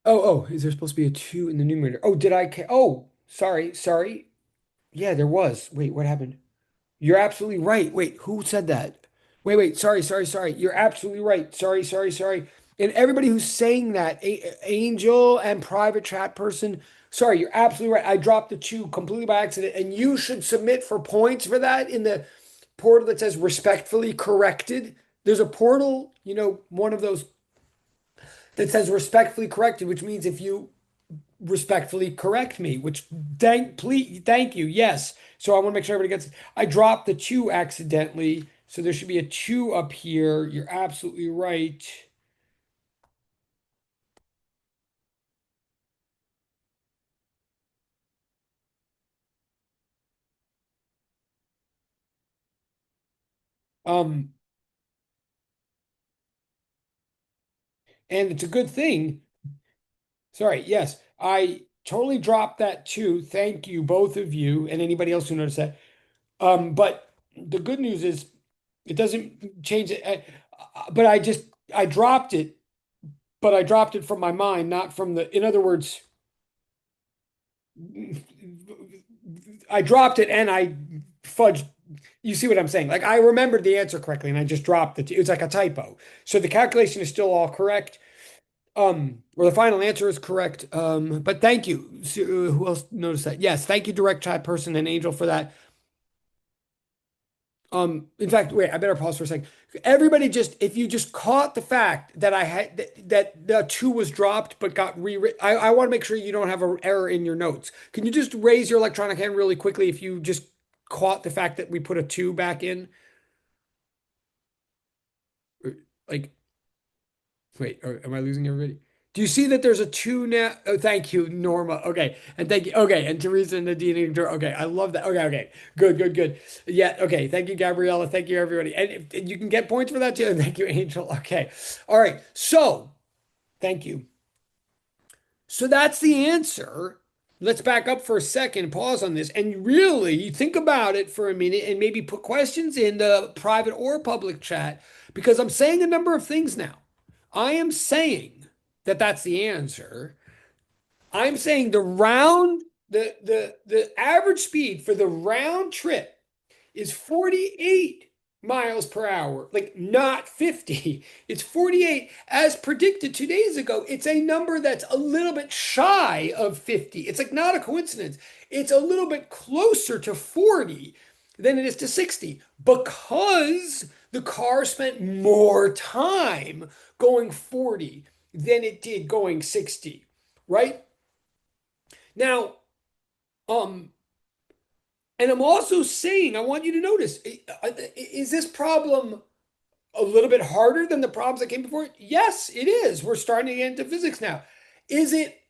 Oh, is there supposed to be a two in the numerator? Oh, did I? Oh, sorry, sorry. Yeah, there was. Wait, what happened? You're absolutely right. Wait, who said that? Wait. Sorry, sorry, sorry. You're absolutely right. Sorry, sorry, sorry. And everybody who's saying that, Angel and private chat person, sorry, you're absolutely right. I dropped the two completely by accident, and you should submit for points for that in the portal that says respectfully corrected. There's a portal, one of those that says respectfully corrected, which means if you respectfully correct me, which thank you. Yes. So I want to make sure everybody gets I dropped the two accidentally. So there should be a two up here. You're absolutely right. Um, and it's a good thing. Sorry, yes, I totally dropped that too. Thank you, both of you, and anybody else who noticed that. But the good news is it doesn't change it. But I dropped it, but I dropped it from my mind, not from in other words, I dropped it and I fudged. You see what I'm saying? Like I remembered the answer correctly and I just dropped it. It was like a typo. So the calculation is still all correct. Or the final answer is correct. But thank you. So, who else noticed that? Yes, thank you, direct chat person and Angel for that. In fact, wait, I better pause for a second. Everybody just, if you just caught the fact that I had that the two was dropped but got rewritten, I want to make sure you don't have an error in your notes. Can you just raise your electronic hand really quickly if you just caught the fact that we put a two back in? Like, wait, am I losing everybody? Do you see that there's a two now? Oh, thank you, Norma. Okay, and thank you. Okay, and Teresa and Nadine. Okay, I love that. Okay, okay, good, good, good. Yeah, okay. Thank you, Gabriella. Thank you, everybody. And you can get points for that too. Thank you, Angel. Okay, all right. So, thank you. So that's the answer. Let's back up for a second, pause on this, and really think about it for a minute and maybe put questions in the private or public chat because I'm saying a number of things now. I am saying that that's the answer. I'm saying the average speed for the round trip is 48 miles per hour, like not 50. It's 48. As predicted 2 days ago, it's a number that's a little bit shy of 50. It's like not a coincidence. It's a little bit closer to 40 than it is to 60 because the car spent more time going 40 than it did going 60, right? Now, um, and I'm also saying, I want you to notice, is this problem a little bit harder than the problems that came before it? Yes, it is. We're starting to get into physics now. Is it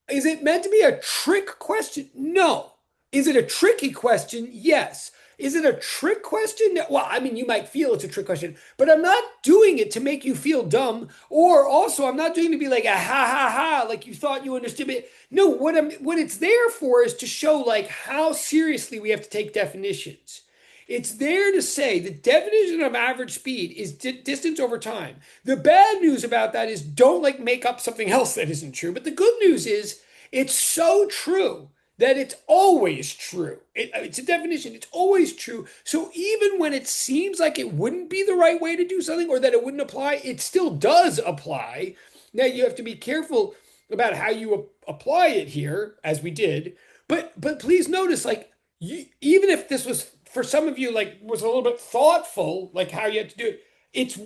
is it meant to be a trick question? No. Is it a tricky question? Yes. Is it a trick question? No. Well, I mean, you might feel it's a trick question, but I'm not doing it to make you feel dumb. Or also, I'm not doing it to be like a ha ha ha, like you thought you understood it. No, what it's there for is to show like how seriously we have to take definitions. It's there to say the definition of average speed is distance over time. The bad news about that is don't like make up something else that isn't true. But the good news is it's so true that it's always true. It's a definition. It's always true. So even when it seems like it wouldn't be the right way to do something or that it wouldn't apply, it still does apply. Now you have to be careful about how you apply it here, as we did. But please notice, like even if this was for some of you like was a little bit thoughtful, like how you had to do it, it's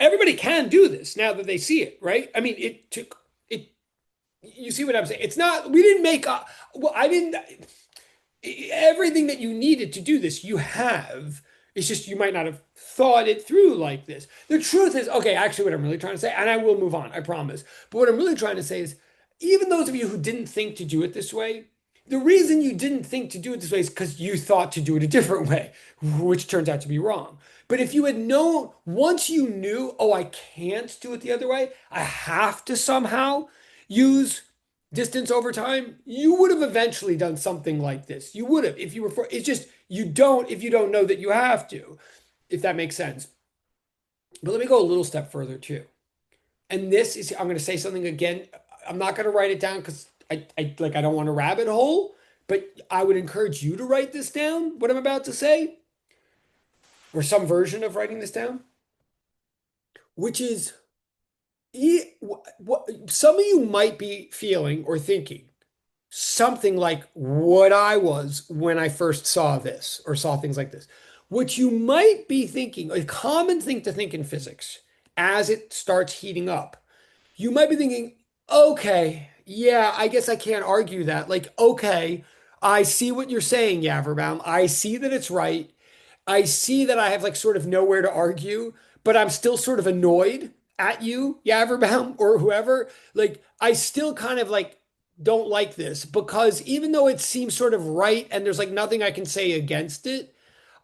everybody can do this now that they see it, right? I mean, it took it. You see what I'm saying? It's not. We didn't make up. Well, I didn't. Everything that you needed to do this, you have. It's just you might not have thought it through like this. The truth is, okay, actually, what I'm really trying to say, and I will move on, I promise. But what I'm really trying to say is, even those of you who didn't think to do it this way, the reason you didn't think to do it this way is because you thought to do it a different way, which turns out to be wrong. But if you had known, once you knew, oh, I can't do it the other way, I have to somehow use distance over time, you would have eventually done something like this. You would have if you were for it's just you don't if you don't know that you have to, if that makes sense. But let me go a little step further too. And this is I'm going to say something again. I'm not going to write it down because I don't want a rabbit hole, but I would encourage you to write this down, what I'm about to say, or some version of writing this down, which is what some of you might be feeling or thinking something like what I was when I first saw this or saw things like this. What you might be thinking, a common thing to think in physics as it starts heating up, you might be thinking, okay, yeah, I guess I can't argue that. Like, okay, I see what you're saying, Yaverbaum. I see that it's right. I see that I have like sort of nowhere to argue, but I'm still sort of annoyed at you, Yaverbaum, or whoever. Like, I still kind of like don't like this because even though it seems sort of right and there's like nothing I can say against it,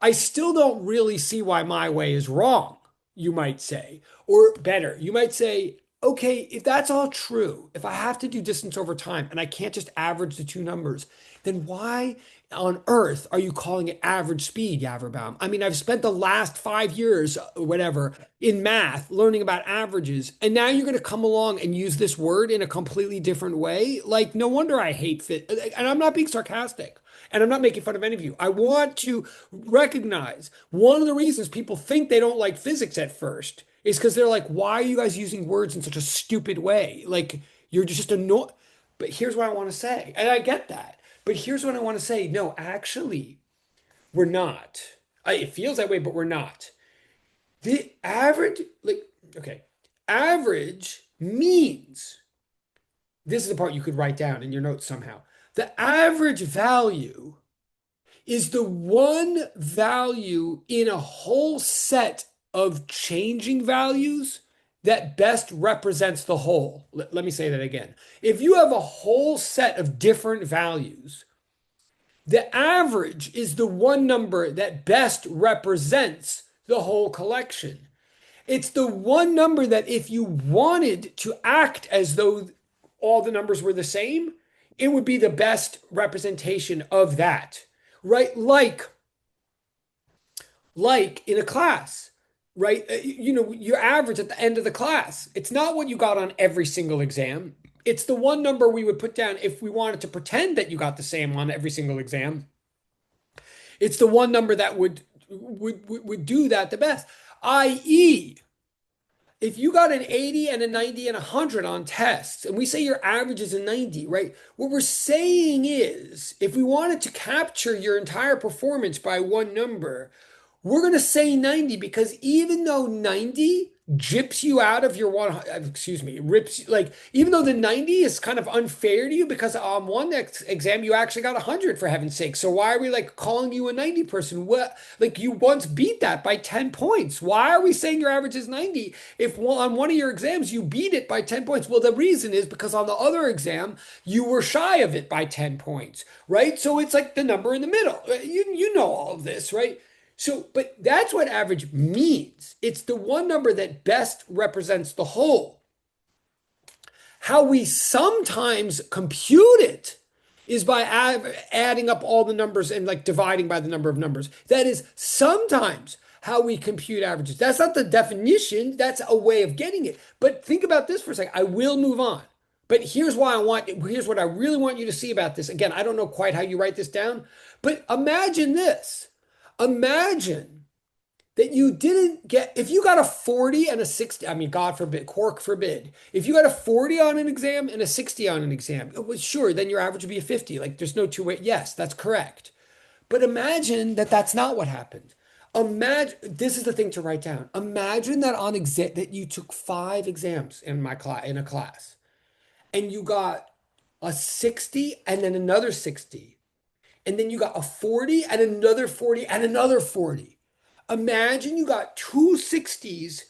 I still don't really see why my way is wrong, you might say. Or better, you might say, okay, if that's all true, if I have to do distance over time and I can't just average the two numbers, then why on earth are you calling it average speed, Yaverbaum? I mean, I've spent the last 5 years, whatever, in math learning about averages, and now you're going to come along and use this word in a completely different way? Like, no wonder I hate fit. And I'm not being sarcastic. And I'm not making fun of any of you. I want to recognize one of the reasons people think they don't like physics at first is because they're like, why are you guys using words in such a stupid way? Like, you're just annoyed. But here's what I want to say. And I get that. But here's what I want to say. No, actually, we're not. It feels that way, but we're not. The average, like, okay, average means this is the part you could write down in your notes somehow. The average value is the one value in a whole set of changing values that best represents the whole. Let me say that again. If you have a whole set of different values, the average is the one number that best represents the whole collection. It's the one number that if you wanted to act as though all the numbers were the same, it would be the best representation of that, right? Like in a class, right? Your average at the end of the class. It's not what you got on every single exam. It's the one number we would put down if we wanted to pretend that you got the same on every single exam. It's the one number that would do that the best. I.e., if you got an 80 and a 90 and a 100 on tests, and we say your average is a 90, right? What we're saying is if we wanted to capture your entire performance by one number, we're going to say 90 because even though 90 gyps you out of your one, excuse me, rips, like, even though the 90 is kind of unfair to you because on one exam you actually got 100 for heaven's sake. So why are we like calling you a 90 person? What, like you once beat that by 10 points. Why are we saying your average is 90 if on one of your exams you beat it by 10 points? Well, the reason is because on the other exam you were shy of it by 10 points, right? So it's like the number in the middle. You know all of this, right? So, but that's what average means. It's the one number that best represents the whole. How we sometimes compute it is by adding up all the numbers and like dividing by the number of numbers. That is sometimes how we compute averages. That's not the definition, that's a way of getting it. But think about this for a second. I will move on. But here's what I really want you to see about this. Again, I don't know quite how you write this down, but imagine this. Imagine that you didn't get, if you got a 40 and a 60, I mean, God forbid, cork forbid, if you got a 40 on an exam and a 60 on an exam, it was sure, then your average would be a 50. Like there's no two way. Yes, that's correct. But imagine that that's not what happened. Imagine, this is the thing to write down. Imagine that on exam that you took 5 exams in my class, in a class, and you got a 60 and then another 60 and then you got a 40 and another 40 and another 40. Imagine you got 2 60s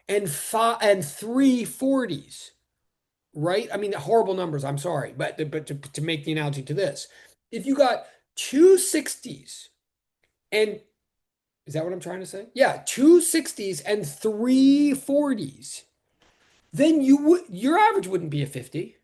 and 3 40s, right? I mean, horrible numbers, I'm sorry, but to make the analogy to this, if you got 2 60s and is that what I'm trying to say? Yeah, 2 60s and 3 40s, then your average wouldn't be a 50.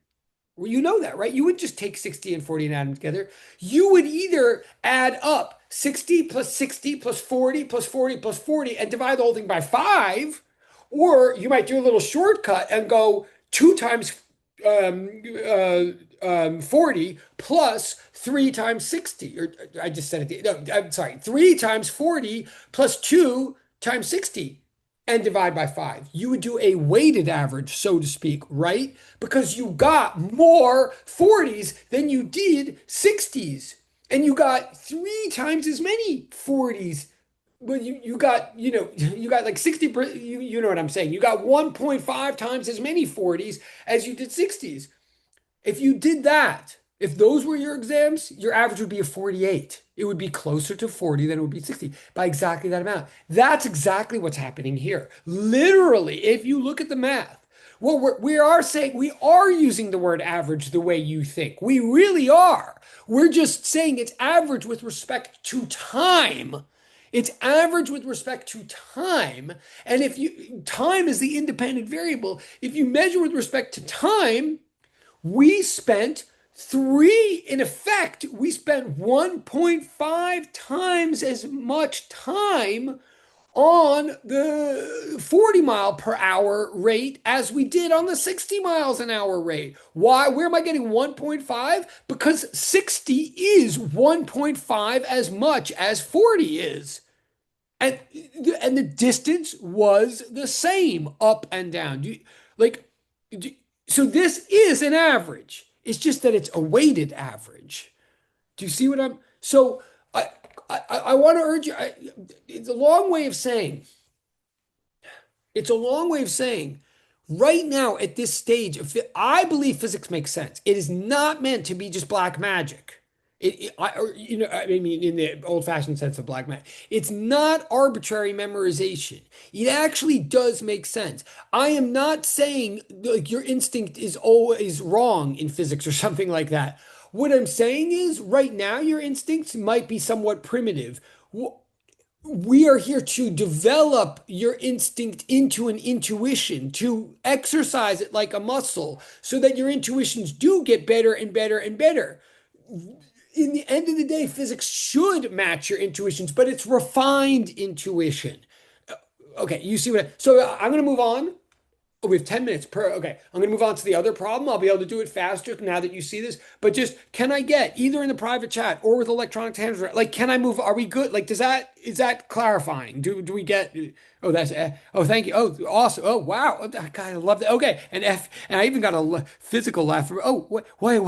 Well, you know that, right? You would just take 60 and 40 and add them together. You would either add up 60 plus 60 plus 40 plus 40 plus 40 and divide the whole thing by 5, or you might do a little shortcut and go 2 times 40 plus 3 times 60. Or I just said it. No, I'm sorry. 3 times 40 plus 2 times 60 and divide by 5. You would do a weighted average, so to speak, right? Because you got more 40s than you did 60s. And you got 3 times as many 40s. Well, you got, you got like 60, you know what I'm saying? You got 1.5 times as many 40s as you did 60s. If you did that, if those were your exams, your average would be a 48. It would be closer to 40 than it would be 60 by exactly that amount. That's exactly what's happening here. Literally, if you look at the math, well, we are saying we are using the word average the way you think. We really are. We're just saying it's average with respect to time. It's average with respect to time. And if time is the independent variable, if you measure with respect to time, we spent in effect, we spent 1.5 times as much time on the 40 mile per hour rate as we did on the 60 miles an hour rate. Why? Where am I getting 1.5? Because 60 is 1.5 as much as 40 is. And the distance was the same up and down. So this is an average. It's just that it's a weighted average. Do you see what I'm? So I want to urge you. It's a long way of saying. It's a long way of saying. Right now, at this stage, I believe physics makes sense. It is not meant to be just black magic. I mean, in the old-fashioned sense of black magic, it's not arbitrary memorization. It actually does make sense. I am not saying like your instinct is always wrong in physics or something like that. What I'm saying is, right now, your instincts might be somewhat primitive. We are here to develop your instinct into an intuition, to exercise it like a muscle so that your intuitions do get better and better and better. In the end of the day, physics should match your intuitions, but it's refined intuition. Okay, you see what so I'm going to move on. Oh, we have 10 minutes per. Okay, I'm going to move on to the other problem. I'll be able to do it faster now that you see this. But just, can I get either in the private chat or with electronic hands? Like, can I move? Are we good? Like, is that clarifying? Do we get? Oh, oh, thank you. Oh, awesome. Oh, wow. Oh, God, I love that. Okay, and I even got a physical laugh. Oh, wait.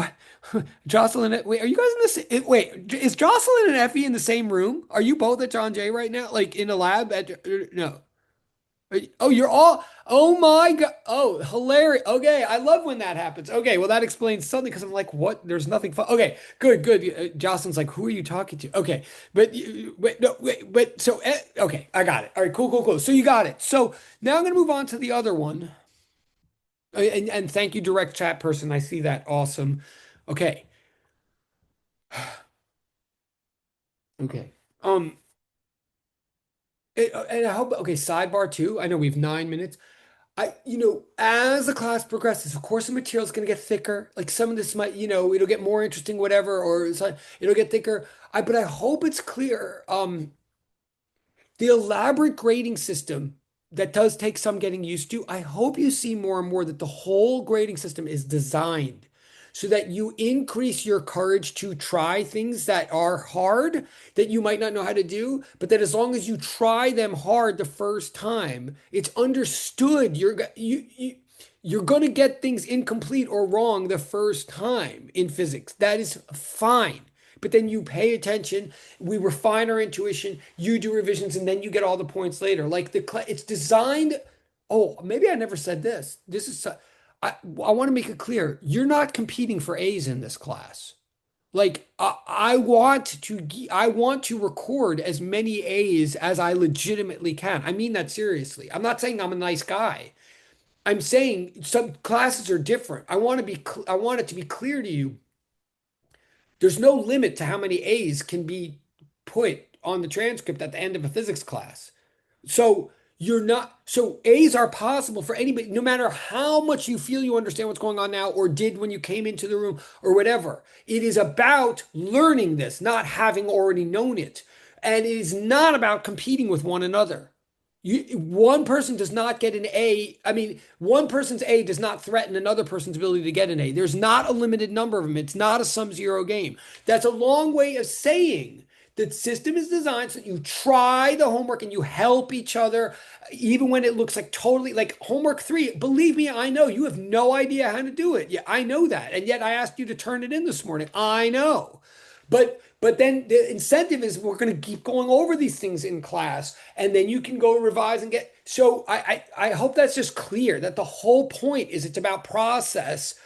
Jocelyn, wait, are you guys in the same? Wait, is Jocelyn and Effie in the same room? Are you both at John Jay right now? Like in a lab? No. Oh, you're all. Oh my God. Oh, hilarious. Okay, I love when that happens. Okay, well that explains something because I'm like, what? There's nothing fun. Okay, good. Jocelyn's like, who are you talking to? Okay, but wait, no, wait, but so okay, I got it. All right, cool. So you got it. So now I'm gonna move on to the other one. And thank you, direct chat person. I see that. Awesome. Okay. Okay. Um. And I hope. Okay. Sidebar two. I know we have 9 minutes. As the class progresses, of course, the material is going to get thicker. Like some of this might, it'll get more interesting, whatever, or it'll get thicker. But I hope it's clear. The elaborate grading system that does take some getting used to, I hope you see more and more that the whole grading system is designed so that you increase your courage to try things that are hard, that you might not know how to do, but that as long as you try them hard the first time, it's understood you're going to get things incomplete or wrong the first time in physics. That is fine. But then you pay attention, we refine our intuition, you do revisions, and then you get all the points later. Like it's designed. Oh, maybe I never said this. I want to make it clear. You're not competing for A's in this class. Like I want to record as many A's as I legitimately can. I mean that seriously. I'm not saying I'm a nice guy. I'm saying some classes are different. I want it to be clear to you there's no limit to how many A's can be put on the transcript at the end of a physics class. So you're not, so A's are possible for anybody, no matter how much you feel you understand what's going on now or did when you came into the room or whatever. It is about learning this, not having already known it. And it is not about competing with one another. One person does not get an A. I mean, one person's A does not threaten another person's ability to get an A. There's not a limited number of them. It's not a sum zero game. That's a long way of saying the system is designed so that you try the homework and you help each other, even when it looks like totally like homework three. Believe me, I know you have no idea how to do it. Yeah, I know that. And yet I asked you to turn it in this morning. I know. But then the incentive is we're going to keep going over these things in class, and then you can go revise and get. So I hope that's just clear that the whole point is it's about process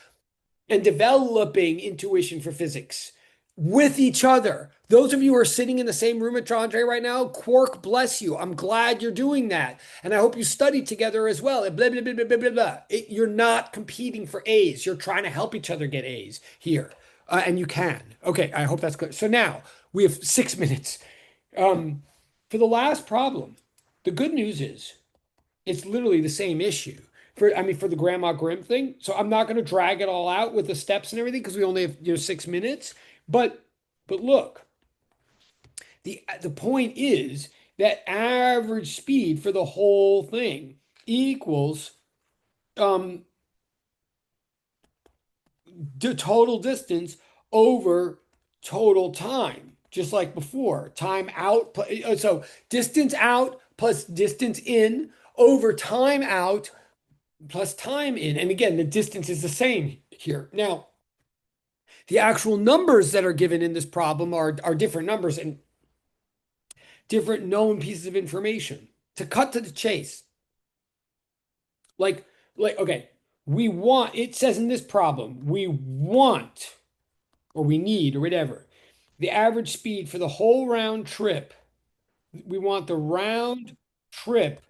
and developing intuition for physics with each other. Those of you who are sitting in the same room at John Jay right now, Quark bless you. I'm glad you're doing that. And I hope you study together as well. Blah, blah, blah, blah, blah, blah, blah. You're not competing for A's. You're trying to help each other get A's here. And you can. Okay, I hope that's good. So now we have 6 minutes. For the last problem, the good news is it's literally the same issue. For the Grandma Grimm thing. So I'm not going to drag it all out with the steps and everything because we only have 6 minutes. But look, the point is that average speed for the whole thing equals the total distance over total time, just like before. Time out, so distance out plus distance in over time out plus time in. And again, the distance is the same here. Now, the actual numbers that are given in this problem are different numbers. And different known pieces of information. To cut to the chase, like, okay, it says in this problem, we want, or we need, or whatever, the average speed for the whole round trip. We want the round trip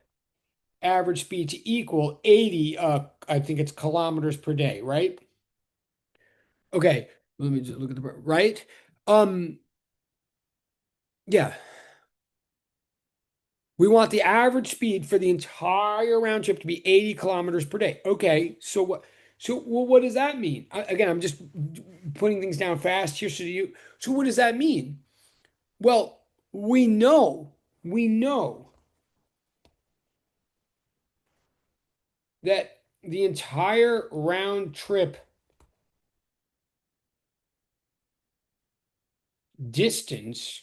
average speed to equal 80, I think it's kilometers per day, right? Okay, let me just look at the right. Um, yeah, we want the average speed for the entire round trip to be 80 kilometers per day. Okay, so what? So well, what does that mean? Again, I'm just putting things down fast here. So what does that mean? Well, we know that the entire round trip distance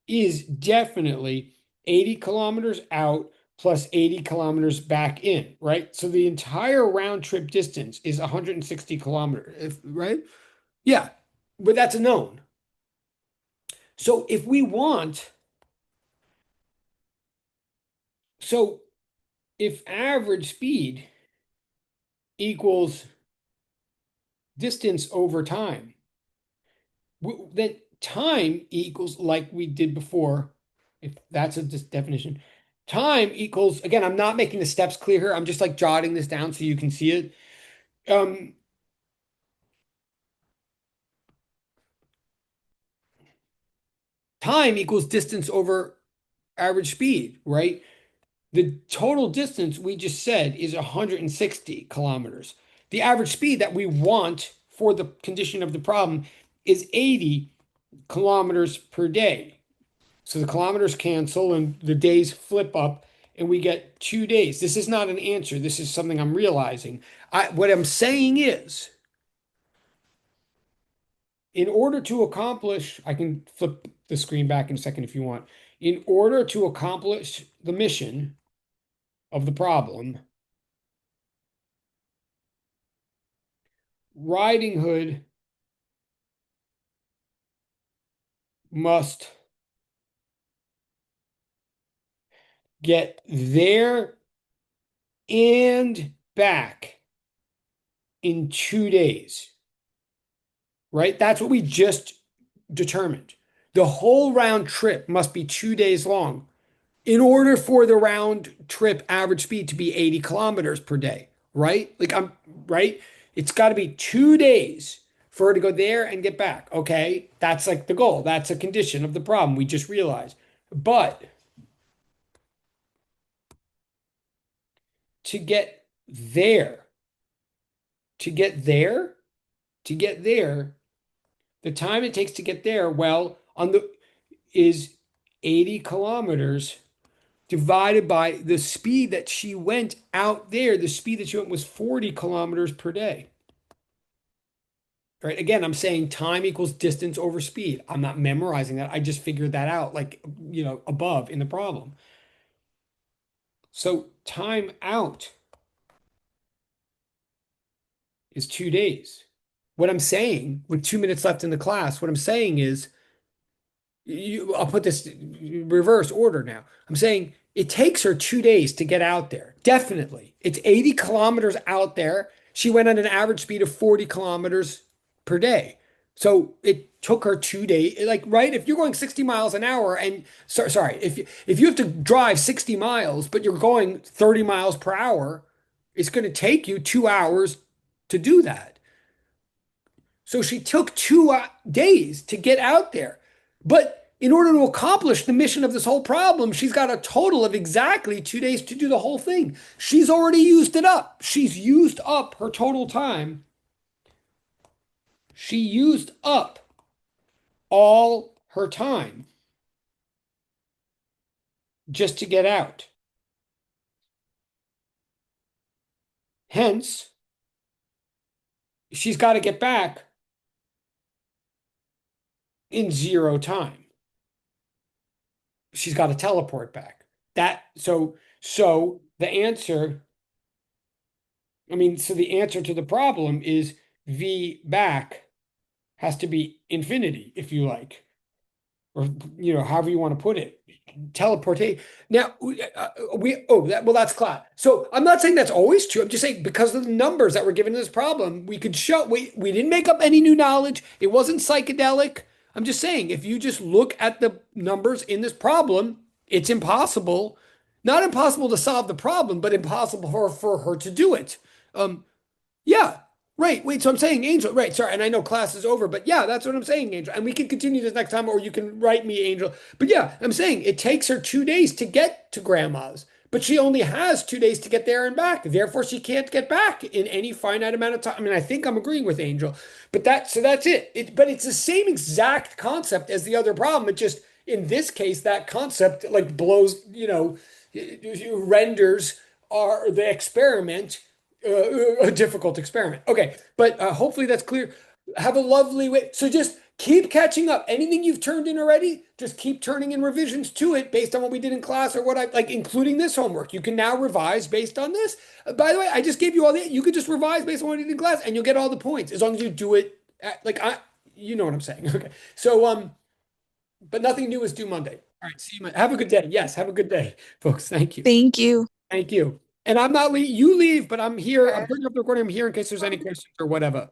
is definitely 80 kilometers out plus 80 kilometers back in, right? So the entire round trip distance is 160 kilometers, right? Yeah, but that's a known. So if we want, so if average speed equals distance over time, then time equals, like we did before, if that's a definition, time equals, again, I'm not making the steps clear here. I'm just like jotting this down so you can see it. Um, Time equals distance over average speed, right? The total distance we just said is 160 kilometers. The average speed that we want for the condition of the problem is 80 kilometers per day. So the kilometers cancel and the days flip up and we get 2 days. This is not an answer. This is something I'm realizing. What I'm saying is, in order to accomplish, I can flip the screen back in a second if you want. In order to accomplish the mission of the problem, Riding Hood must get there and back in 2 days, right? That's what we just determined. The whole round trip must be 2 days long in order for the round trip average speed to be 80 kilometers per day, right? Like I'm right. It's got to be 2 days for her to go there and get back. Okay. That's like the goal. That's a condition of the problem. We just realized. But to get there, to get there, to get there, the time it takes to get there, well, on the is 80 kilometers divided by the speed that she went out there. The speed that she went was 40 kilometers per day. Right. Again, I'm saying time equals distance over speed. I'm not memorizing that. I just figured that out, like, above in the problem. So time out is 2 days. What I'm saying, with 2 minutes left in the class, what I'm saying is, I'll put this reverse order now. I'm saying it takes her 2 days to get out there. Definitely. It's 80 kilometers out there. She went on an average speed of 40 kilometers per day. So it took her 2 days. Like, right? If you're going 60 miles an hour and sorry, if you have to drive 60 miles, but you're going 30 miles per hour, it's going to take you 2 hours to do that. So she took 2 days to get out there. But in order to accomplish the mission of this whole problem, she's got a total of exactly 2 days to do the whole thing. She's already used it up. She's used up her total time. She used up all her time just to get out. Hence, she's got to get back in zero time. She's got to teleport back. So the answer, so the answer to the problem is V back has to be infinity, if you like, or however you want to put it, teleportate. Now that's class. So I'm not saying that's always true. I'm just saying because of the numbers that were given in this problem, we could show we didn't make up any new knowledge. It wasn't psychedelic. I'm just saying if you just look at the numbers in this problem, it's impossible. Not impossible to solve the problem, but impossible for her to do it. Yeah. Right. Wait, so I'm saying Angel. Right. Sorry. And I know class is over, but yeah, that's what I'm saying, Angel. And we can continue this next time, or you can write me, Angel. But yeah, I'm saying it takes her 2 days to get to grandma's, but she only has 2 days to get there and back. Therefore, she can't get back in any finite amount of time. I mean, I think I'm agreeing with Angel, but that's it. But it's the same exact concept as the other problem. It just, in this case, that concept like blows, renders the experiment a difficult experiment. Okay, but hopefully that's clear. Have a lovely way. So just keep catching up. Anything you've turned in already, just keep turning in revisions to it based on what we did in class or what I like, including this homework. You can now revise based on this. By the way, I just gave you all the. You could just revise based on what you did in class, and you'll get all the points as long as you do it. You know what I'm saying. Okay. So but nothing new is due Monday. All right. See you. Have a good day. Yes. Have a good day, folks. Thank you. Thank you. Thank you. And I'm not you leave, but I'm here. I'm putting up the recording. I'm here in case there's any questions or whatever.